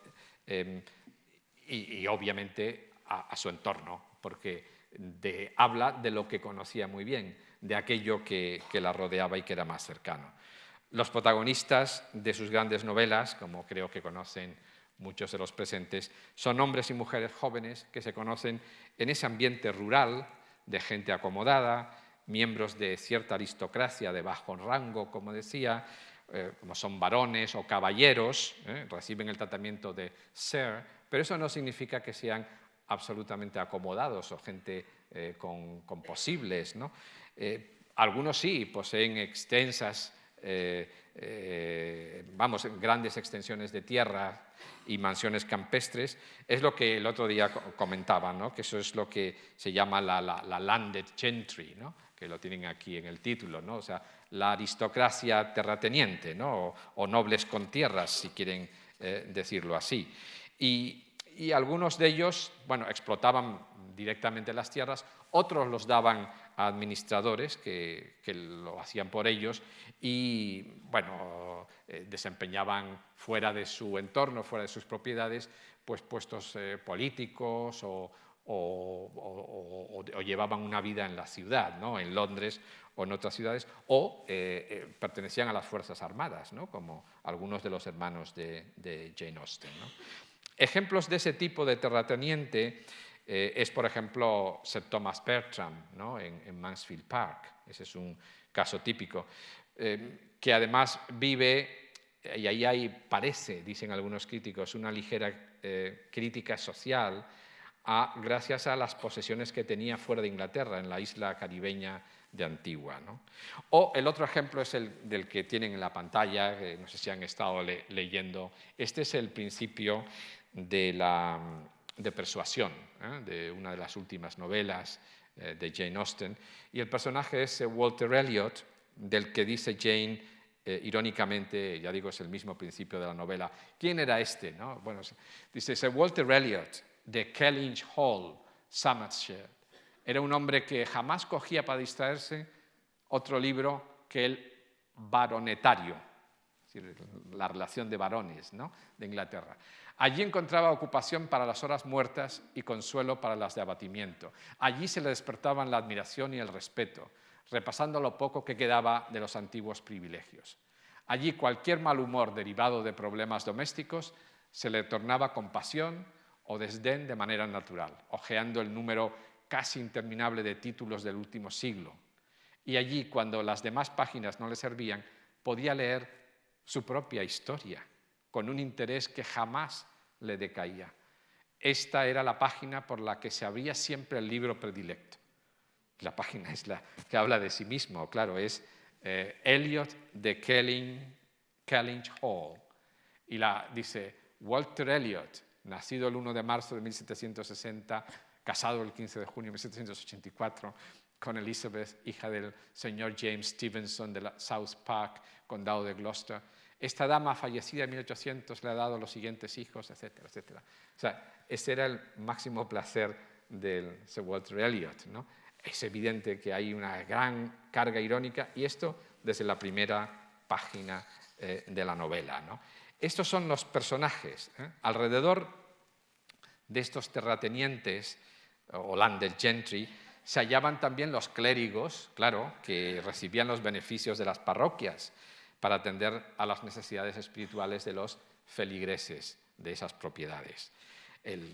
A: y obviamente a su entorno, porque habla de lo que conocía muy bien, de aquello que la rodeaba y que era más cercano. Los protagonistas de sus grandes novelas, como creo que conocen muchos de los presentes, son hombres y mujeres jóvenes que se conocen en ese ambiente rural de gente acomodada, miembros de cierta aristocracia de bajo rango, como decía, como son varones o caballeros, reciben el tratamiento de Sir, pero eso no significa que sean absolutamente acomodados o gente con posibles, ¿no? Algunos sí poseen extensas, grandes extensiones de tierra y mansiones campestres. Es lo que el otro día comentaba, ¿no? Que eso es lo que se llama la landed gentry, ¿no? Que lo tienen aquí en el título, ¿no? O sea, la aristocracia terrateniente, ¿no? o nobles con tierras, si quieren decirlo así. Y algunos de ellos, bueno, explotaban directamente las tierras, otros los daban a administradores que lo hacían por ellos y, bueno, desempeñaban fuera de su entorno, fuera de sus propiedades, pues puestos políticos o llevaban una vida en la ciudad, ¿no? En Londres o en otras ciudades, o pertenecían a las Fuerzas Armadas, ¿no? Como algunos de los hermanos de Jane Austen, ¿no? Ejemplos de ese tipo de terrateniente es, por ejemplo, Sir Thomas Bertram, ¿no? en Mansfield Park. Ese es un caso típico, que además vive, y ahí parece, dicen algunos críticos, una ligera crítica social gracias a las posesiones que tenía fuera de Inglaterra, en la isla caribeña de Antigua, ¿no? O el otro ejemplo es el del que tienen en la pantalla, no sé si han estado leyendo. Este es el principio de Persuasión, de una de las últimas novelas de Jane Austen, y el personaje es Walter Elliot, del que dice Jane irónicamente, ya digo, es el mismo principio de la novela. ¿Quién era este? ¿No? Bueno, dice Sir Walter Elliot, de Kellynch Hall, Somersetshire. Era un hombre que jamás cogía para distraerse otro libro que el baronetario, es decir, la relación de varones, ¿no? de Inglaterra. Allí encontraba ocupación para las horas muertas y consuelo para las de abatimiento. Allí se le despertaban la admiración y el respeto, repasando lo poco que quedaba de los antiguos privilegios. Allí cualquier mal humor derivado de problemas domésticos se le tornaba compasión o desdén de manera natural, hojeando el número casi interminable de títulos del último siglo. Y allí, cuando las demás páginas no le servían, podía leer su propia historia, con un interés que jamás le decaía. Esta era la página por la que se abría siempre el libro predilecto. La página es la que habla de sí mismo, claro, es Eliot de Kellynch Hall. Y dice, Walter Eliot, nacido el 1 de marzo de 1760, casado el 15 de junio de 1784, con Elizabeth, hija del señor James Stevenson de South Park, condado de Gloucester. Esta dama, fallecida en 1800, le ha dado los siguientes hijos, etcétera, etcétera. O sea, ese era el máximo placer del Sir Walter Elliot, ¿no? Es evidente que hay una gran carga irónica, y esto desde la primera página de la novela, ¿no? Estos son los personajes. Alrededor de estos terratenientes o landed gentry se hallaban también los clérigos, claro, que recibían los beneficios de las parroquias para atender a las necesidades espirituales de los feligreses de esas propiedades.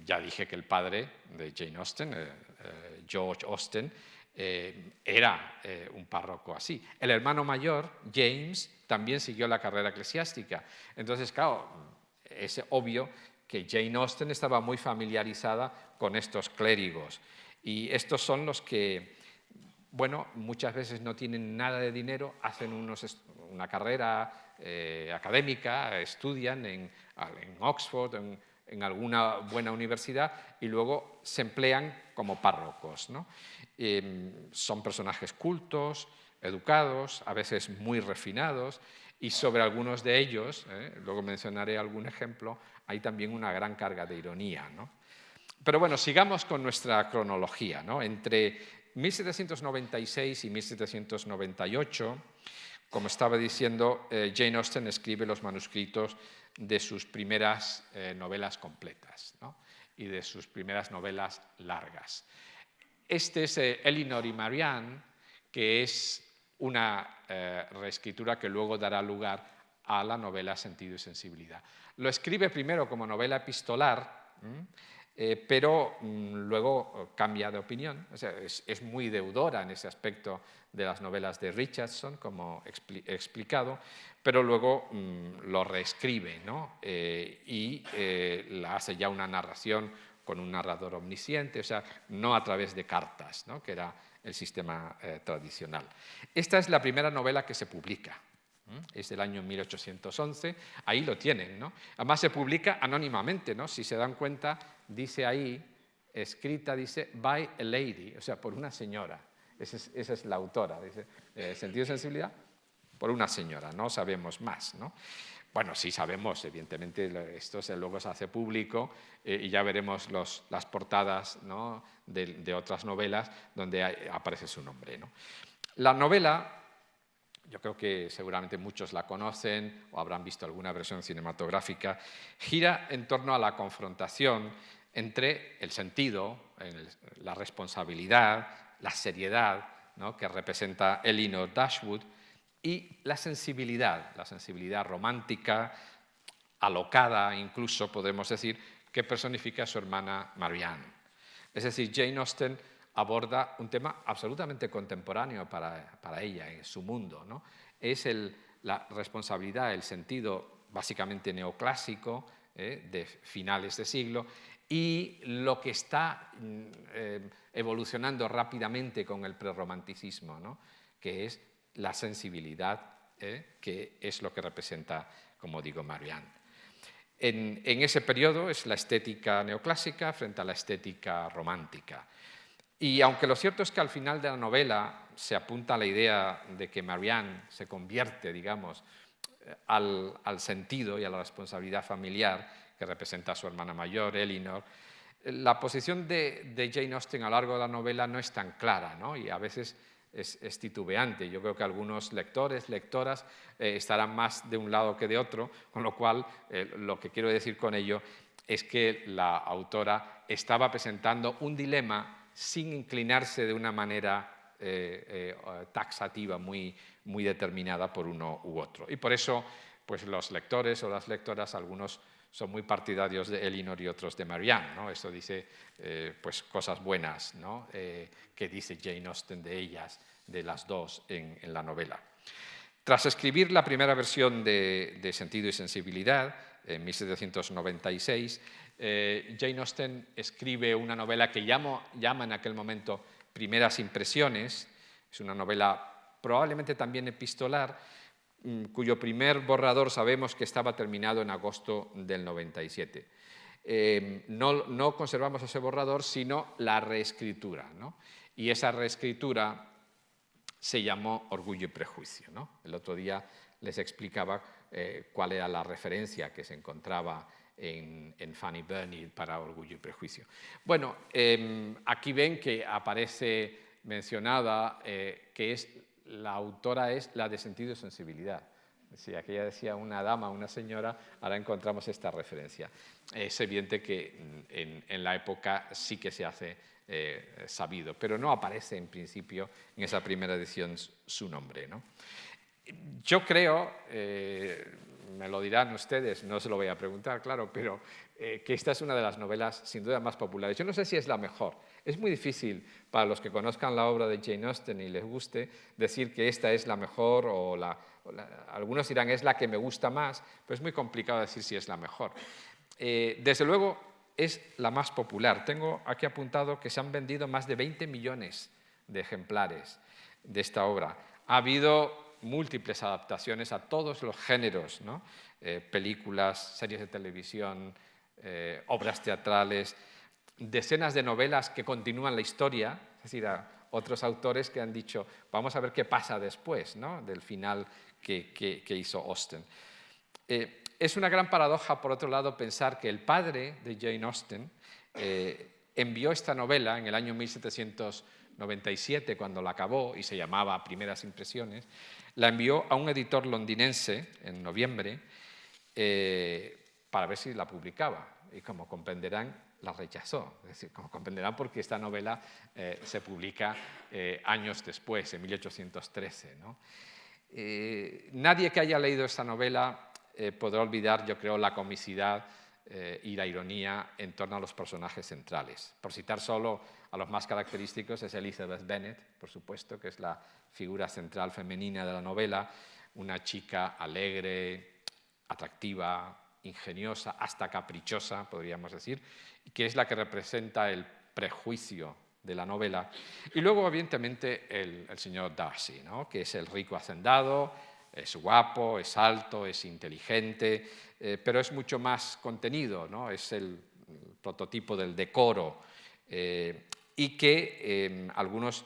A: Ya dije que el padre de Jane Austen, George Austen, era un párroco así. El hermano mayor, James, también siguió la carrera eclesiástica. Entonces, claro, es obvio que Jane Austen estaba muy familiarizada con estos clérigos. Y estos son los que, bueno, muchas veces no tienen nada de dinero, hacen una carrera académica, estudian en Oxford, en alguna buena universidad, y luego se emplean como párrocos, ¿no? Son personajes cultos, educados, a veces muy refinados, y sobre algunos de ellos, luego mencionaré algún ejemplo, hay también una gran carga de ironía, ¿no? Pero bueno, sigamos con nuestra cronología, ¿no? Entre 1796 y 1798, como estaba diciendo, Jane Austen escribe los manuscritos de sus primeras novelas completas, ¿no? Y de sus primeras novelas largas. Este es Elinor y Marianne, que es una reescritura que luego dará lugar a la novela Sentido y Sensibilidad. Lo escribe primero como novela epistolar, pero luego cambia de opinión. O sea, es muy deudora en ese aspecto de las novelas de Richardson, como he explicado, pero luego lo reescribe, ¿no? Y la hace ya una narración con un narrador omnisciente, o sea, no a través de cartas, ¿no? Que era el sistema tradicional. Esta es la primera novela que se publica. Es del año 1811, ahí lo tienen, ¿no? Además se publica anónimamente, ¿no? Si se dan cuenta, dice ahí, escrita, dice, by a lady, o sea, por una señora. Esa es la autora, dice, Sentido y Sensibilidad, por una señora, no sabemos más, ¿no? Bueno, sí sabemos, evidentemente, esto luego se hace público y ya veremos las portadas, ¿no? de otras novelas donde aparece su nombre, ¿no? La novela, yo creo que seguramente muchos la conocen o habrán visto alguna versión cinematográfica, gira en torno a la confrontación entre el sentido, la responsabilidad, la seriedad, ¿no? que representa Elinor Dashwood, y la sensibilidad romántica, alocada incluso, podemos decir, que personifica a su hermana Marianne. Es decir, Jane Austen aborda un tema absolutamente contemporáneo para ella, en su mundo, ¿no? Es la responsabilidad, el sentido básicamente neoclásico de finales de siglo, y lo que está evolucionando rápidamente con el prerromanticismo, ¿no? Que es la sensibilidad, que es lo que representa, como digo, Marianne. En ese periodo es la estética neoclásica frente a la estética romántica. Y aunque lo cierto es que al final de la novela se apunta a la idea de que Marianne se convierte, digamos, al sentido y a la responsabilidad familiar que representa a su hermana mayor, Elinor, la posición de Jane Austen a lo largo de la novela no es tan clara, ¿no? Y a veces es titubeante. Yo creo que algunos lectores, lectoras, estarán más de un lado que de otro, con lo cual lo que quiero decir con ello es que la autora estaba presentando un dilema sin inclinarse de una manera taxativa muy determinada por uno u otro. Y por eso, pues los lectores o las lectoras, algunos son muy partidarios de Elinor y otros de Marianne, ¿no? Esto dice pues cosas buenas, ¿no? Que dice Jane Austen de ellas, de las dos en la novela. Tras escribir la primera versión de Sentido y Sensibilidad, en 1796. Jane Austen escribe una novela que llama en aquel momento Primeras impresiones. Es una novela probablemente también epistolar, cuyo primer borrador sabemos que estaba terminado en agosto del 97. No conservamos ese borrador, sino la reescritura, ¿no? Y esa reescritura se llamó Orgullo y Prejuicio, ¿no? El otro día les explicaba cuál era la referencia que se encontraba en Fanny Burney para Orgullo y Prejuicio. Bueno, aquí ven que aparece mencionada que la autora es la de Sentido y Sensibilidad. Si aquella decía una dama, una señora, ahora encontramos esta referencia. Es evidente que en la época sí que se hace sabido, pero no aparece en principio en esa primera edición su nombre, ¿no? Yo creo, me lo dirán ustedes, no se lo voy a preguntar, claro, pero que esta es una de las novelas sin duda más populares. Yo no sé si es la mejor. Es muy difícil para los que conozcan la obra de Jane Austen y les guste decir que esta es la mejor algunos dirán es la que me gusta más, pero es muy complicado decir si es la mejor. Desde luego es la más popular. Tengo aquí apuntado que se han vendido más de 20 millones de ejemplares de esta obra. Ha habido múltiples adaptaciones a todos los géneros, ¿no? Películas, series de televisión, obras teatrales, decenas de novelas que continúan la historia, es decir, a otros autores que han dicho, vamos a ver qué pasa después, ¿no? Del final que hizo Austen. Es una gran paradoja, por otro lado, pensar que el padre de Jane Austen envió esta novela en el año 1797, cuando la acabó y se llamaba Primeras impresiones, la envió a un editor londinense en noviembre para ver si la publicaba. Y como comprenderán, la rechazó. Es decir, como comprenderán, porque esta novela se publica años después, en 1813, ¿no? Nadie que haya leído esta novela podrá olvidar, yo creo, la comicidad y la ironía en torno a los personajes centrales. Por citar solo a los más característicos, es Elizabeth Bennet, por supuesto, que es la figura central femenina de la novela, una chica alegre, atractiva, ingeniosa, hasta caprichosa, podríamos decir, y que es la que representa el prejuicio de la novela. Y luego, evidentemente, el señor Darcy, ¿no? Que es el rico hacendado, es guapo, es alto, es inteligente, pero es mucho más contenido, ¿no? Es el prototipo del decoro y que algunos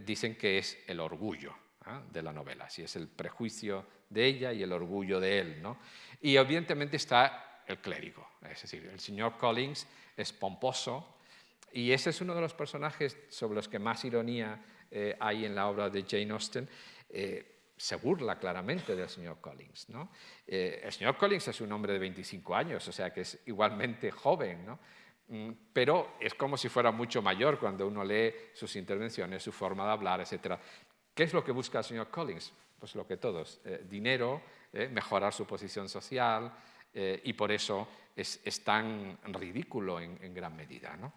A: dicen que es el orgullo, ¿eh? De la novela, si es el prejuicio de ella y el orgullo de él, ¿no? Y evidentemente está el clérigo, es decir, el señor Collins es pomposo y ese es uno de los personajes sobre los que más ironía hay en la obra de Jane Austen. Se burla claramente del señor Collins, ¿no? El señor Collins es un hombre de 25 años, o sea que es igualmente joven, ¿no? Pero es como si fuera mucho mayor cuando uno lee sus intervenciones, su forma de hablar, etc. ¿Qué es lo que busca el señor Collins? Pues lo que todos, dinero, mejorar su posición social, y por eso es tan ridículo en gran medida, ¿no?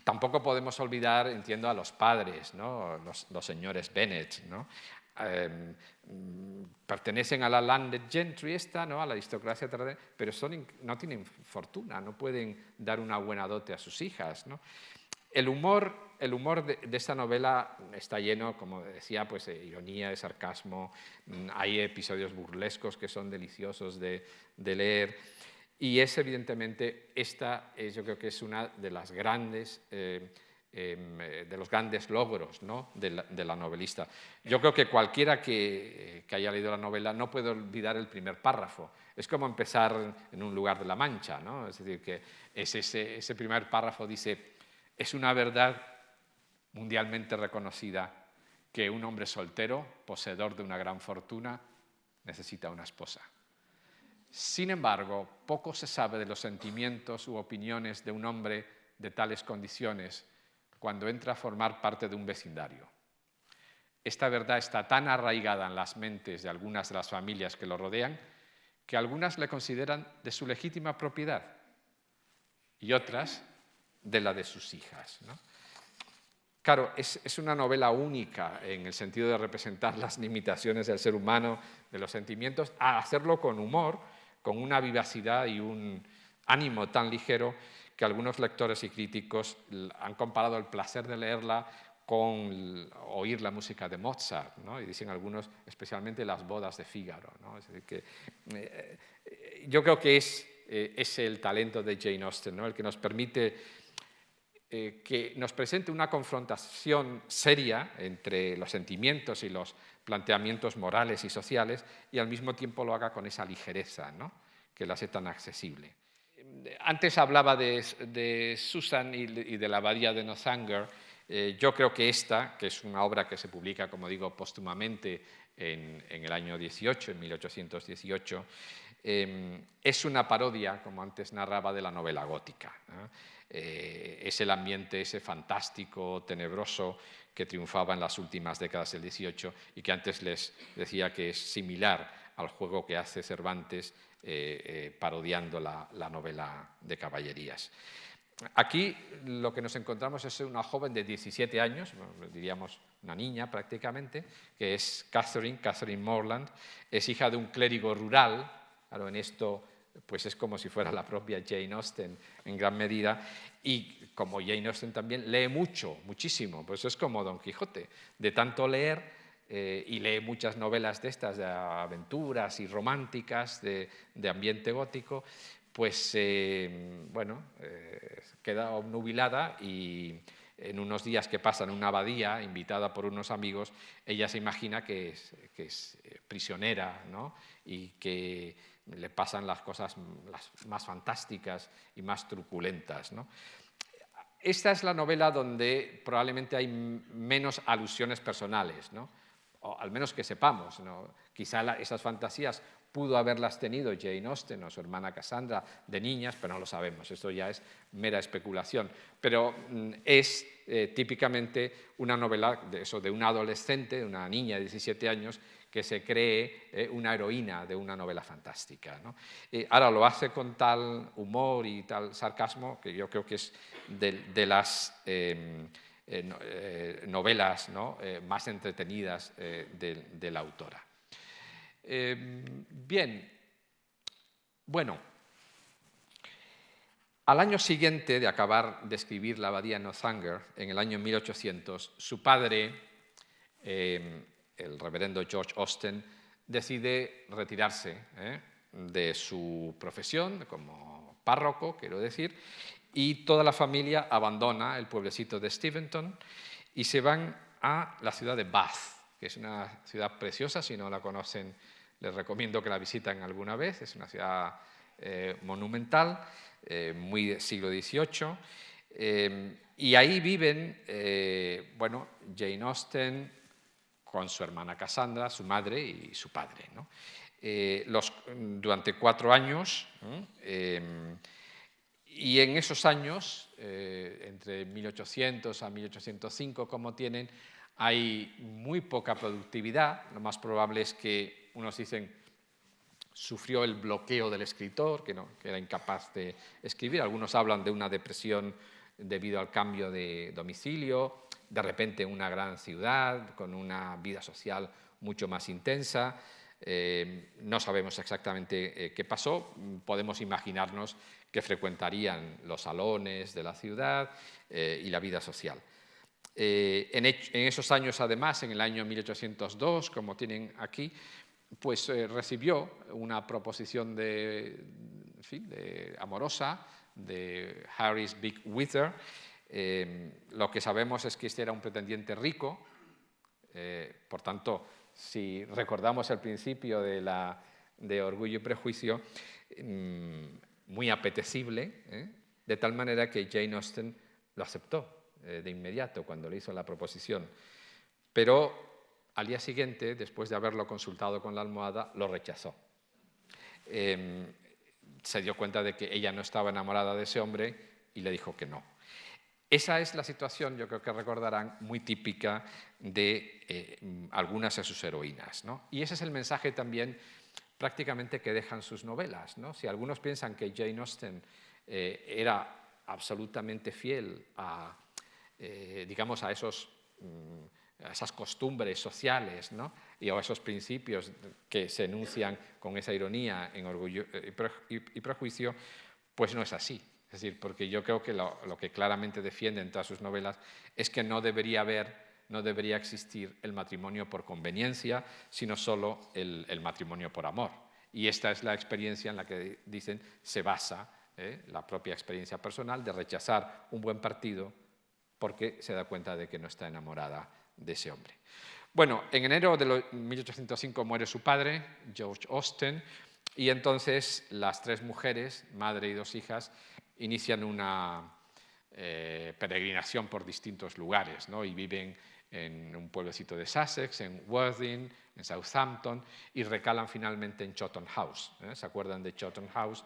A: Tampoco podemos olvidar, entiendo, a los padres, ¿no? Los señores Bennet, ¿no? Pertenecen a la landed gentry ¿no? A la aristocracia terrenal, pero no tienen fortuna, no pueden dar una buena dote a sus hijas, ¿no? El humor de esta novela está lleno, como decía, pues, de ironía, de sarcasmo. Hay episodios burlescos que son deliciosos de leer. Y es, evidentemente, yo creo que es una de las grandes de los grandes logros, ¿no? de la novelista. Yo creo que cualquiera que haya leído la novela no puede olvidar el primer párrafo. Es como empezar en un lugar de la Mancha, ¿no? Es decir, que ese primer párrafo dice: es una verdad mundialmente reconocida que un hombre soltero, poseedor de una gran fortuna, necesita una esposa. Sin embargo, poco se sabe de los sentimientos u opiniones de un hombre de tales condiciones cuando entra a formar parte de un vecindario. Esta verdad está tan arraigada en las mentes de algunas de las familias que lo rodean que algunas le consideran de su legítima propiedad y otras de la de sus hijas, ¿no? Claro, es una novela única en el sentido de representar las limitaciones del ser humano, de los sentimientos, a hacerlo con humor, con una vivacidad y un ánimo tan ligero que algunos lectores y críticos han comparado el placer de leerla con oír la música de Mozart, ¿no? Y dicen algunos, especialmente las bodas de Fígaro, ¿no? Es decir, que, yo creo que es el talento de Jane Austen, ¿no? El que nos permite que nos presente una confrontación seria entre los sentimientos y los planteamientos morales y sociales y al mismo tiempo lo haga con esa ligereza, ¿no? Que la hace tan accesible. Antes hablaba de Susan y de la abadía de Northanger. Yo creo que esta, que es una obra que se publica, como digo, póstumamente en el año 18, en 1818, es una parodia, como antes narraba, de la novela gótica, ¿no? Es el ambiente ese fantástico, tenebroso, que triunfaba en las últimas décadas del 18 y que antes les decía que es similar al juego que hace Cervantes parodiando la novela de caballerías. Aquí lo que nos encontramos es una joven de 17 años, diríamos una niña prácticamente, que es Catherine Morland, es hija de un clérigo rural. Claro, en esto pues es como si fuera la propia Jane Austen en gran medida, y como Jane Austen también lee mucho, muchísimo, pues es como Don Quijote, de tanto leer, y lee muchas novelas de estas, de aventuras y románticas, de ambiente gótico, pues queda obnubilada y en unos días que pasa en una abadía, invitada por unos amigos, ella se imagina que es prisionera, ¿no? Y que le pasan las cosas más fantásticas y más truculentas, ¿no? Esta es la novela donde probablemente hay menos alusiones personales, ¿no? O al menos que sepamos, ¿no? Quizá esas fantasías pudo haberlas tenido Jane Austen o su hermana Cassandra de niñas, pero no lo sabemos, esto ya es mera especulación. Pero es típicamente una novela de una adolescente, de una niña de 17 años, que se cree una heroína de una novela fantástica, ¿no? Ahora lo hace con tal humor y tal sarcasmo que yo creo que es de las novelas, ¿no? Más entretenidas de la autora. Bien, bueno, al año siguiente de acabar de escribir La abadía de Northanger, en el año 1800, su padre, el reverendo George Austen, decide retirarse de su profesión como párroco, quiero decir, y toda la familia abandona el pueblecito de Steventon y se van a la ciudad de Bath, que es una ciudad preciosa. Si no la conocen, les recomiendo que la visiten alguna vez. Es una ciudad monumental, muy del siglo XVIII, y ahí viven Jane Austen con su hermana Cassandra, su madre y su padre, ¿no? Durante 4 años, y en esos años, entre 1800 a 1805, como tienen, hay muy poca productividad. Lo más probable es que, unos dicen, sufrió el bloqueo del escritor, que era incapaz de escribir. Algunos hablan de una depresión debido al cambio de domicilio, de repente en una gran ciudad, con una vida social mucho más intensa. No sabemos exactamente qué pasó. Podemos imaginarnos que frecuentarían los salones de la ciudad y la vida social. En esos años, además, en el año 1802, como tienen aquí, pues recibió una proposición amorosa de Harris Big Wither. Lo que sabemos es que este era un pretendiente rico, por tanto, si recordamos el principio de Orgullo y Prejuicio, muy apetecible, de tal manera que Jane Austen lo aceptó de inmediato cuando le hizo la proposición. Pero al día siguiente, después de haberlo consultado con la almohada, lo rechazó. Se dio cuenta de que ella no estaba enamorada de ese hombre y le dijo que no. Esa es la situación, yo creo que recordarán, muy típica de algunas de sus heroínas, ¿no? Y ese es el mensaje también prácticamente que dejan sus novelas, ¿no? Si algunos piensan que Jane Austen era absolutamente fiel a, digamos, a esos esas costumbres sociales, ¿no? O esos principios que se enuncian con esa ironía en Orgullo y Prejuicio, pues no es así. Es decir, porque yo creo que lo que claramente defiende en todas sus novelas es que no debería existir el matrimonio por conveniencia, sino solo el matrimonio por amor. Y esta es la experiencia en la que, dicen, se basa la propia experiencia personal de rechazar un buen partido porque se da cuenta de que no está enamorada de ese hombre. Bueno, en enero de 1805 muere su padre, George Austen, y entonces las tres mujeres, madre y dos hijas, inician una peregrinación por distintos lugares, ¿no? Y viven en un pueblecito de Sussex, en Worthing, en Southampton, y recalan finalmente en Chawton House. ¿Se acuerdan de Chawton House?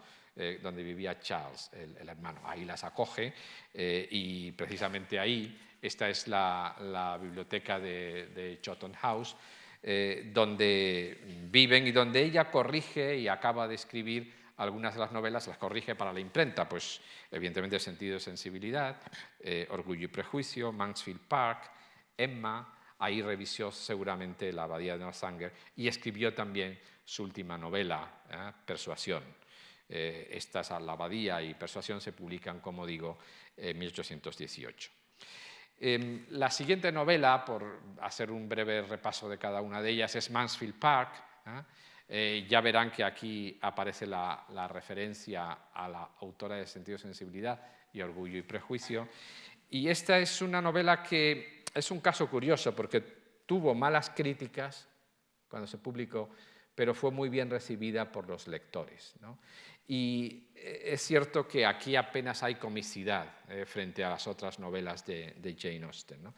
A: Donde vivía Charles, el hermano. Ahí las acoge y precisamente ahí, esta es la biblioteca de Chawton House, donde viven y donde ella corrige y acaba de escribir algunas de las novelas, las corrige para la imprenta, pues evidentemente Sentido de Sensibilidad, Orgullo y Prejuicio, Mansfield Park, Emma. Ahí revisó seguramente La Abadía de Northanger y escribió también su última novela, Persuasión. Estas, La Abadía y Persuasión, se publican, como digo, en 1818. La siguiente novela, por hacer un breve repaso de cada una de ellas, es Mansfield Park. Ya verán que aquí aparece la referencia a la autora de Sentido de Sensibilidad y Orgullo y Prejuicio. Y esta es una novela que es un caso curioso porque tuvo malas críticas cuando se publicó, pero fue muy bien recibida por los lectores, ¿no? Y es cierto que aquí apenas hay comicidad frente a las otras novelas de Jane Austen, ¿no?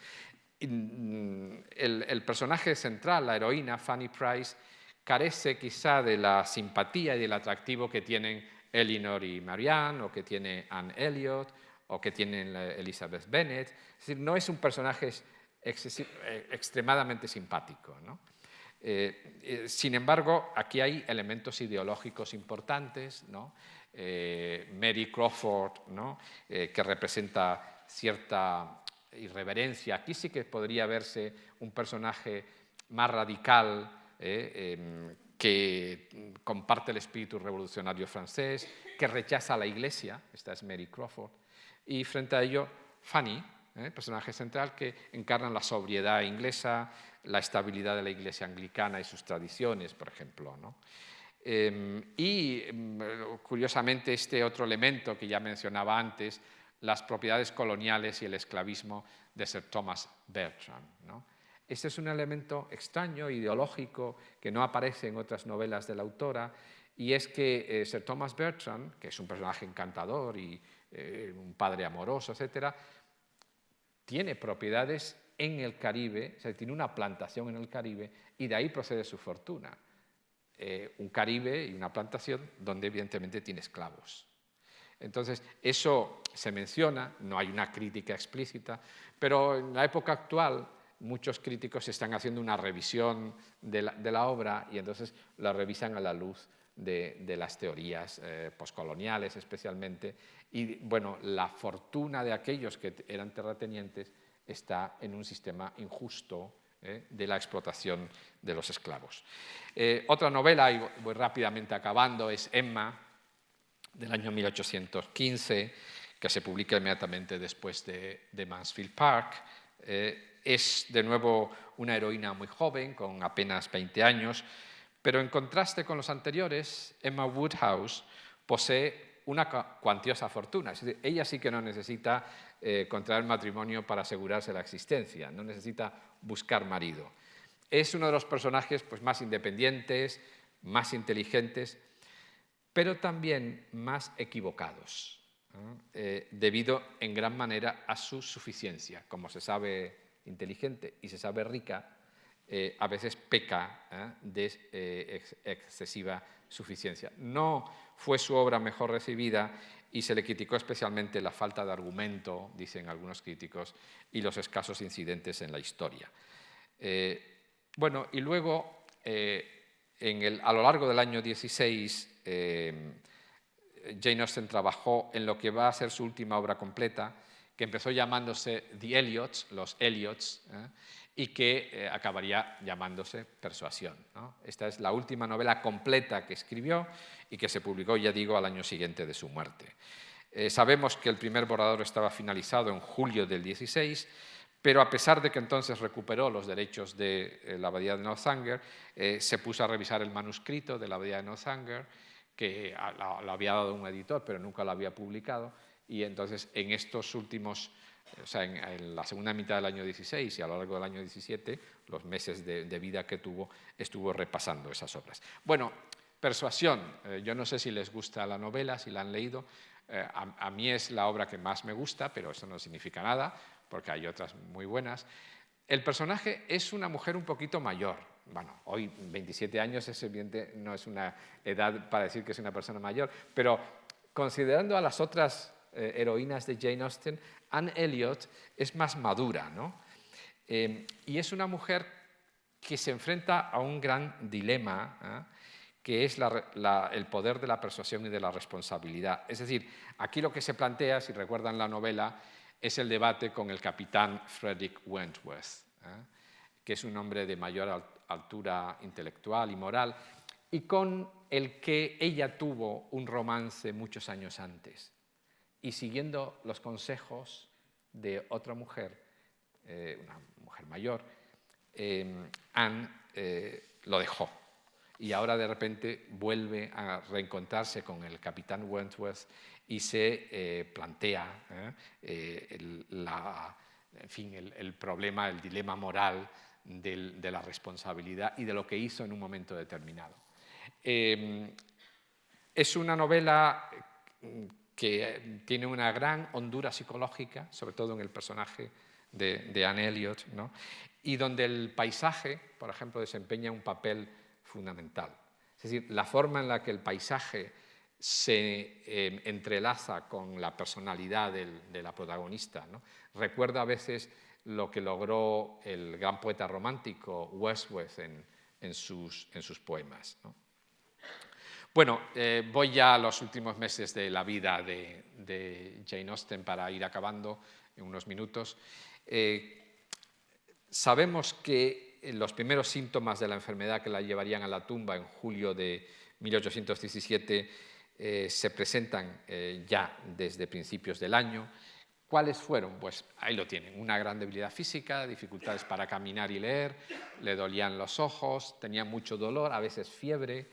A: El personaje central, la heroína, Fanny Price, carece quizá de la simpatía y del atractivo que tienen Elinor y Marianne, o que tiene Anne Elliot, o que tienen Elizabeth Bennet. Es decir, no es un personaje extremadamente simpático, ¿no? Sin embargo, aquí hay elementos ideológicos importantes, ¿no? Mary Crawford, ¿no? Que representa cierta irreverencia. Aquí sí que podría verse un personaje más radical, que comparte el espíritu revolucionario francés, que rechaza a la Iglesia. Esta es Mary Crawford. Y frente a ello, Fanny, personaje central, que encarna la sobriedad inglesa, la estabilidad de la Iglesia anglicana y sus tradiciones, por ejemplo, ¿no? Curiosamente, este otro elemento que ya mencionaba antes, las propiedades coloniales y el esclavismo de Sir Thomas Bertram, ¿no? Este es un elemento extraño, ideológico, que no aparece en otras novelas de la autora, y es que Sir Thomas Bertram, que es un personaje encantador y un padre amoroso, etc., tiene propiedades en el Caribe, o sea, tiene una plantación en el Caribe, y de ahí procede su fortuna. Un Caribe y una plantación donde evidentemente tiene esclavos. Entonces, eso se menciona, no hay una crítica explícita, pero en la época actual muchos críticos están haciendo una revisión de la obra y entonces la revisan a la luz de las teorías poscoloniales especialmente. Y bueno, la fortuna de aquellos que eran terratenientes está en un sistema injusto de la explotación de los esclavos. Otra novela, y voy rápidamente acabando, es Emma, del año 1815, que se publica inmediatamente después de Mansfield Park. Es de nuevo una heroína muy joven, con apenas 20 años, pero en contraste con los anteriores, Emma Woodhouse posee una cuantiosa fortuna. Es decir, ella sí que no necesita contraer matrimonio para asegurarse la existencia, no necesita buscar marido. Es uno de los personajes pues, más independientes, más inteligentes, pero también más equivocados, debido en gran manera a su suficiencia. Como se sabe inteligente y se sabe rica, a veces peca de excesiva suficiencia. No fue su obra mejor recibida y se le criticó especialmente la falta de argumento, dicen algunos críticos, y los escasos incidentes en la historia. Bueno, y luego, a lo largo del año 16, Jane Austen trabajó en lo que va a ser su última obra completa, que empezó llamándose The Eliots, los Eliots, y que acabaría llamándose Persuasión, ¿no? Esta es la última novela completa que escribió y que se publicó, ya digo, al año siguiente de su muerte. Sabemos que el primer borrador estaba finalizado en julio del 16, pero a pesar de que entonces recuperó los derechos de la Abadía de Northanger, se puso a revisar el manuscrito de la Abadía de Northanger, que lo había dado un editor, pero nunca lo había publicado, y entonces en estos últimos, o sea, en la segunda mitad del año 16 y a lo largo del año 17, los meses de vida que tuvo, estuvo repasando esas obras. Bueno, Persuasión, yo no sé si les gusta la novela, si la han leído. A mí es la obra que más me gusta, pero eso no significa nada, porque hay otras muy buenas. El personaje es una mujer un poquito mayor. Bueno, hoy 27 años es evidente, no es una edad para decir que es una persona mayor, pero considerando a las otras heroínas de Jane Austen, Anne Elliot es más madura, ¿no? Y es una mujer que se enfrenta a un gran dilema, que es el poder de la persuasión y de la responsabilidad. Es decir, aquí lo que se plantea, si recuerdan la novela, es el debate con el capitán Frederick Wentworth, que es un hombre de mayor altura intelectual y moral, y con el que ella tuvo un romance muchos años antes. Y siguiendo los consejos de otra mujer, una mujer mayor, Anne lo dejó. Y ahora de repente vuelve a reencontrarse con el capitán Wentworth y se plantea el problema, el dilema moral de la responsabilidad y de lo que hizo en un momento determinado. Es una novela que tiene una gran hondura psicológica, sobre todo en el personaje de Anne Elliot, ¿no? Y donde el paisaje, por ejemplo, desempeña un papel fundamental. Es decir, la forma en la que el paisaje se entrelaza con la personalidad de la protagonista, ¿no? Recuerda a veces lo que logró el gran poeta romántico Wordsworth en sus poemas, ¿no? Bueno, voy ya a los últimos meses de la vida de Jane Austen para ir acabando en unos minutos. Sabemos que los primeros síntomas de la enfermedad que la llevarían a la tumba en julio de 1817 se presentan ya desde principios del año. ¿Cuáles fueron? Pues ahí lo tienen, una gran debilidad física, dificultades para caminar y leer, le dolían los ojos, tenía mucho dolor, a veces fiebre,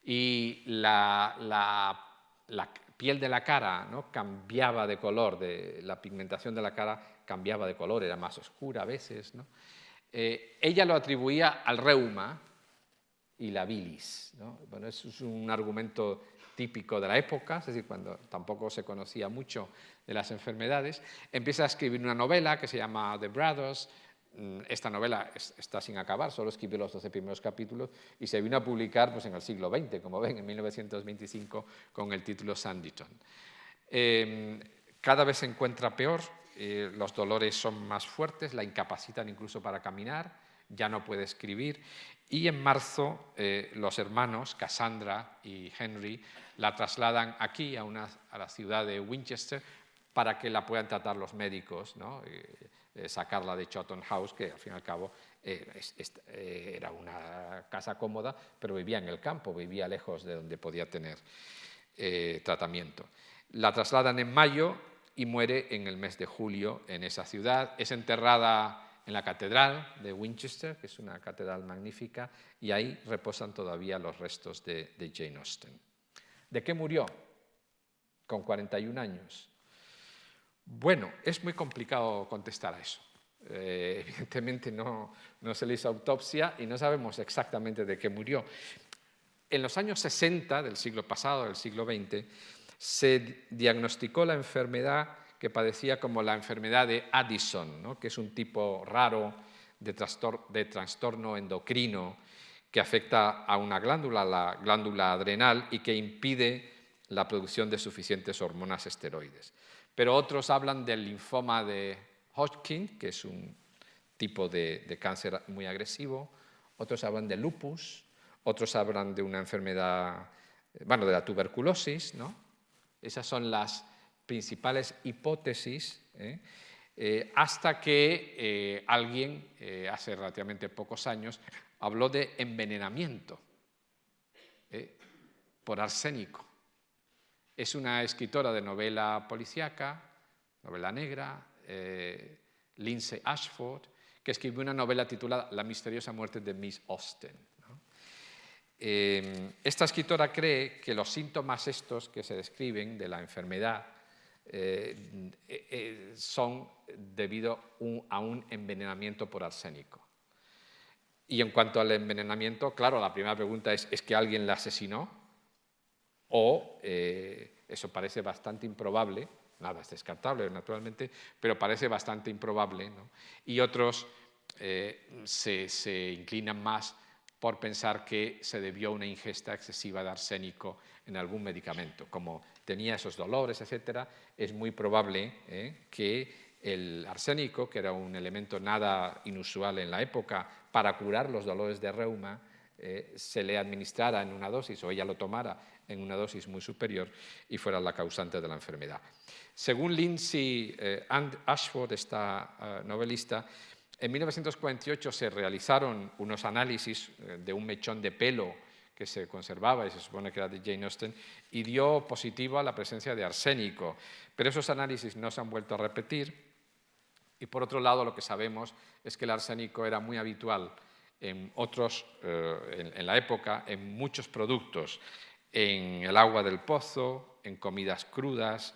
A: y la piel de la cara, ¿no?, cambiaba de color, la pigmentación de la cara cambiaba de color, era más oscura a veces, ¿no? Ella lo atribuía al reuma y la bilis, ¿no? Bueno, eso es un argumento típico de la época, es decir, cuando tampoco se conocía mucho de las enfermedades. Empieza a escribir una novela que se llama The Brothers. Esta novela está sin acabar, solo escribió los 12 primeros capítulos y se vino a publicar pues, en el siglo XX, como ven, en 1925, con el título Sanditon. Cada vez se encuentra peor, los dolores son más fuertes, la incapacitan incluso para caminar, ya no puede escribir, y en marzo los hermanos, Cassandra y Henry, la trasladan aquí, a la ciudad de Winchester, para que la puedan tratar los médicos, ¿no? Sacarla de Chawton House, que al fin y al cabo era una casa cómoda, pero vivía en el campo, vivía lejos de donde podía tener tratamiento. La trasladan en mayo y muere en el mes de julio en esa ciudad. Es enterrada en la catedral de Winchester, que es una catedral magnífica, y ahí reposan todavía los restos de Jane Austen. ¿De qué murió? Con 41 años. Bueno, es muy complicado contestar a eso. Evidentemente no se le hizo autopsia y no sabemos exactamente de qué murió. En los años 60 del siglo pasado, del siglo XX, se diagnosticó la enfermedad que padecía como la enfermedad de Addison, ¿no?, que es un tipo raro de trastorno endocrino que afecta a una glándula, la glándula adrenal, y que impide la producción de suficientes hormonas esteroides. Pero otros hablan del linfoma de Hodgkin, que es un tipo de cáncer muy agresivo. Otros hablan de lupus. Otros hablan de una enfermedad, bueno, de la tuberculosis, ¿no? Esas son las principales hipótesis hasta que alguien, hace relativamente pocos años, habló de envenenamiento por arsénico. Es una escritora de novela policíaca, novela negra, Lindsay Ashford, que escribió una novela titulada La misteriosa muerte de Miss Austen, ¿no? Esta escritora cree que los síntomas estos que se describen de la enfermedad son debido a un envenenamiento por arsénico. Y en cuanto al envenenamiento, claro, la primera pregunta ¿es que alguien la asesinó? O eso parece bastante improbable, nada es descartable naturalmente, pero parece bastante improbable, ¿no? Y otros se inclinan más por pensar que se debió a una ingesta excesiva de arsénico en algún medicamento. Como tenía esos dolores, etc., es muy probable que el arsénico, que era un elemento nada inusual en la época para curar los dolores de reuma, se le administrara en una dosis o ella lo tomara en una dosis muy superior y fuera la causante de la enfermedad. Según Lindsay Ashford, esta novelista, en 1948 se realizaron unos análisis de un mechón de pelo que se conservaba y se supone que era de Jane Austen y dio positivo a la presencia de arsénico, pero esos análisis no se han vuelto a repetir. Y por otro lado, lo que sabemos es que el arsénico era muy habitual en la época, en muchos productos, en el agua del pozo, en comidas crudas,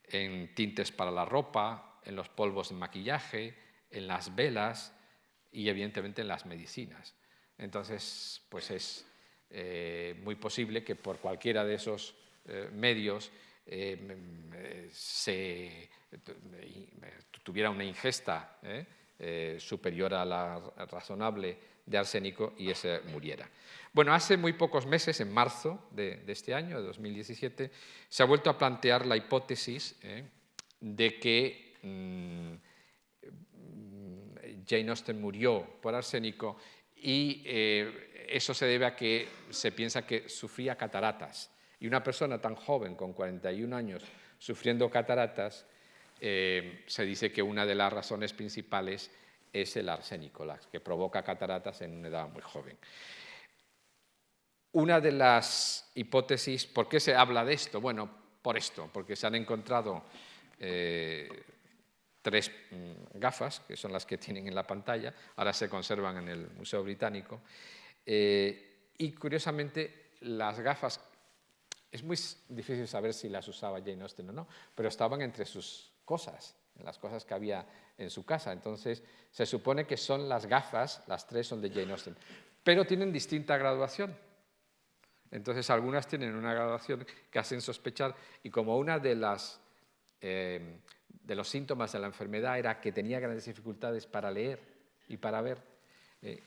A: en tintes para la ropa, en los polvos de maquillaje, en las velas y evidentemente en las medicinas. Entonces, pues es muy posible que por cualquiera de esos medios se tuviera una ingesta superior a la razonable de arsénico y ese muriera. Bueno, hace muy pocos meses, en marzo de este año, de 2017, se ha vuelto a plantear la hipótesis de que Jane Austen murió por arsénico y eso se debe a que se piensa que sufría cataratas. Y una persona tan joven, con 41 años, sufriendo cataratas, se dice que una de las razones principales es el arsénico, la que provoca cataratas en una edad muy joven. Una de las hipótesis, ¿por qué se habla de esto? Bueno, por esto, porque se han encontrado 3 gafas, que son las que tienen en la pantalla, ahora se conservan en el Museo Británico, y curiosamente las gafas, es muy difícil saber si las usaba Jane Austen o no, pero estaban entre sus cosas, en las cosas que había en su casa. Entonces, se supone que son las gafas, las 3 son de Jane Austen, pero tienen distinta graduación. Entonces, algunas tienen una graduación que hacen sospechar, y como una de los síntomas de la enfermedad era que tenía grandes dificultades para leer y para ver,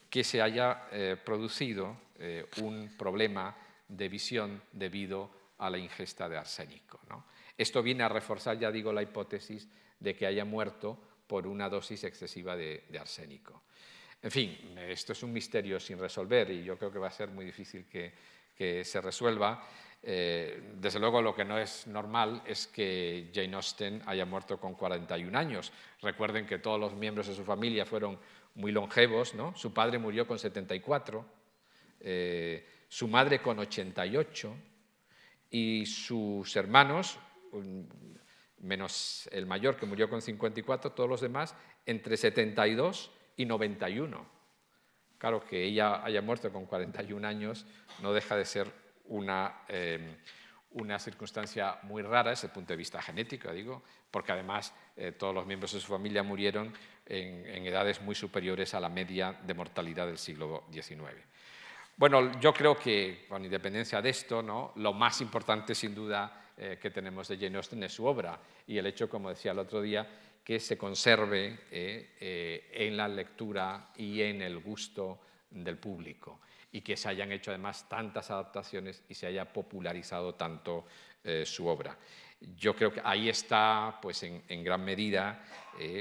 A: que se haya producido un problema de visión debido a la ingesta de arsénico, ¿no? Esto viene a reforzar, ya digo, la hipótesis de que haya muerto por una dosis excesiva de arsénico. En fin, esto es un misterio sin resolver y yo creo que va a ser muy difícil que se resuelva. Desde luego, lo que no es normal es que Jane Austen haya muerto con 41 años. Recuerden que todos los miembros de su familia fueron muy longevos, ¿no? Su padre murió con 74, su madre con 88 y sus hermanos, menos el mayor que murió con 54, todos los demás entre 72 y 91. Claro, que ella haya muerto con 41 años no deja de ser una circunstancia muy rara desde el punto de vista genético, digo, porque además todos los miembros de su familia murieron en edades muy superiores a la media de mortalidad del siglo XIX. Bueno, yo creo que, con independencia de esto, ¿no?, lo más importante, sin duda, que tenemos de Jane Austen es su obra y el hecho, como decía el otro día, que se conserve en la lectura y en el gusto del público y que se hayan hecho además tantas adaptaciones y se haya popularizado tanto su obra. Yo creo que ahí está, pues, en gran medida,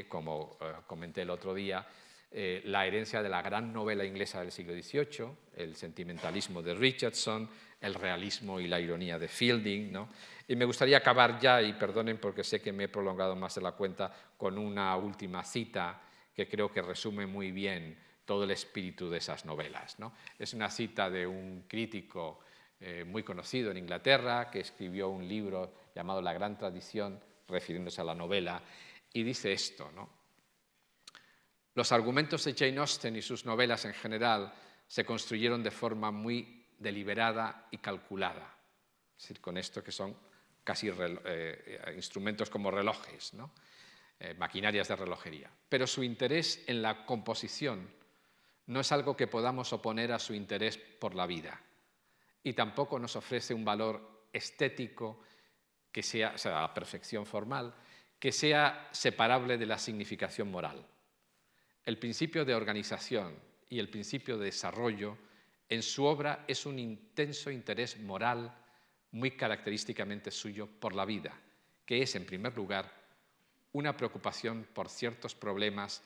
A: como comenté el otro día, la herencia de la gran novela inglesa del siglo XVIII, el sentimentalismo de Richardson, el realismo y la ironía de Fielding, ¿no? Y me gustaría acabar ya, y perdonen porque sé que me he prolongado más de la cuenta, con una última cita que creo que resume muy bien todo el espíritu de esas novelas, ¿no? Es una cita de un crítico muy conocido en Inglaterra, que escribió un libro llamado La Gran Tradición, refiriéndose a la novela, y dice esto, ¿no? Los argumentos de Jane Austen y sus novelas en general se construyeron de forma muy deliberada y calculada. Es decir, con esto que son casi instrumentos como relojes, ¿no? Maquinarias de relojería. Pero su interés en la composición no es algo que podamos oponer a su interés por la vida. Y tampoco nos ofrece un valor estético que sea, o sea, la perfección formal, que sea separable de la significación moral. El principio de organización y el principio de desarrollo en su obra es un intenso interés moral muy característicamente suyo por la vida, que es, en primer lugar, una preocupación por ciertos problemas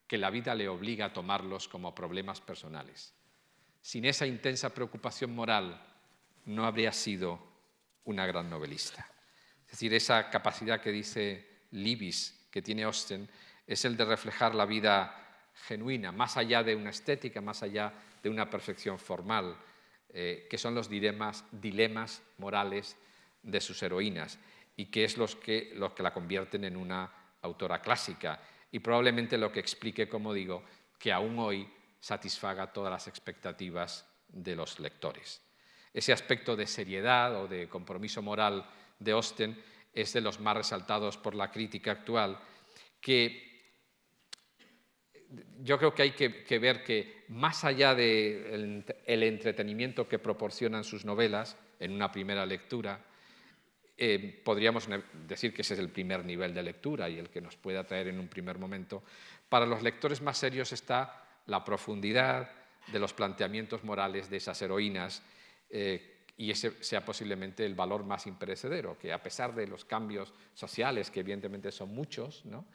A: que la vida le obliga a tomarlos como problemas personales. Sin esa intensa preocupación moral no habría sido una gran novelista. Es decir, esa capacidad que dice Lewis que tiene Austen es el de reflejar la vida genuina, más allá de una estética, más allá de una perfección formal, que son los dilemas morales de sus heroínas y que es los que la convierten en una autora clásica y probablemente lo que explique, como digo, que aún hoy satisfaga todas las expectativas de los lectores. Ese aspecto de seriedad o de compromiso moral de Austen es de los más resaltados por la crítica actual, que yo creo que hay que ver que más allá del entretenimiento que proporcionan sus novelas en una primera lectura, podríamos decir que ese es el primer nivel de lectura y el que nos puede atraer en un primer momento. Para los lectores más serios está la profundidad de los planteamientos morales de esas heroínas y ese sea posiblemente el valor más imperecedero, que a pesar de los cambios sociales, que evidentemente son muchos, ¿no?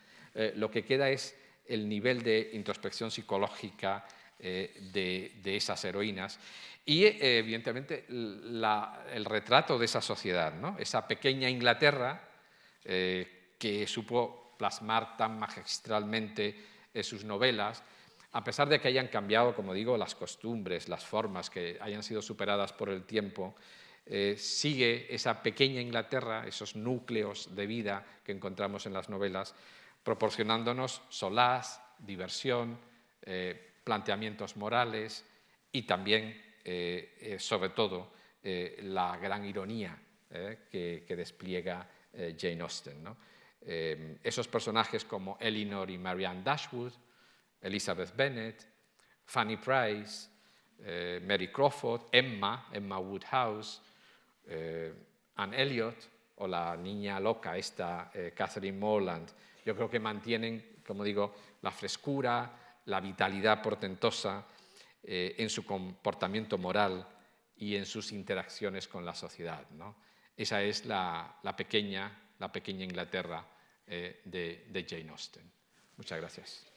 A: Lo que queda es el nivel de introspección psicológica de esas heroínas y, evidentemente, el retrato de esa sociedad, ¿no? Esa pequeña Inglaterra que supo plasmar tan magistralmente sus novelas, a pesar de que hayan cambiado, como digo, las costumbres, las formas, que hayan sido superadas por el tiempo, sigue esa pequeña Inglaterra, esos núcleos de vida que encontramos en las novelas, proporcionándonos solaz, diversión, planteamientos morales y también, sobre todo, la gran ironía que despliega Jane Austen, ¿no? Esos personajes como Elinor y Marianne Dashwood, Elizabeth Bennet, Fanny Price, Mary Crawford, Emma Woodhouse, Anne Elliot o la niña loca esta Catherine Morland. Yo creo que mantienen, como digo, la frescura, la vitalidad portentosa en su comportamiento moral y en sus interacciones con la sociedad, ¿no? Esa es la pequeña Inglaterra de Jane Austen. Muchas gracias.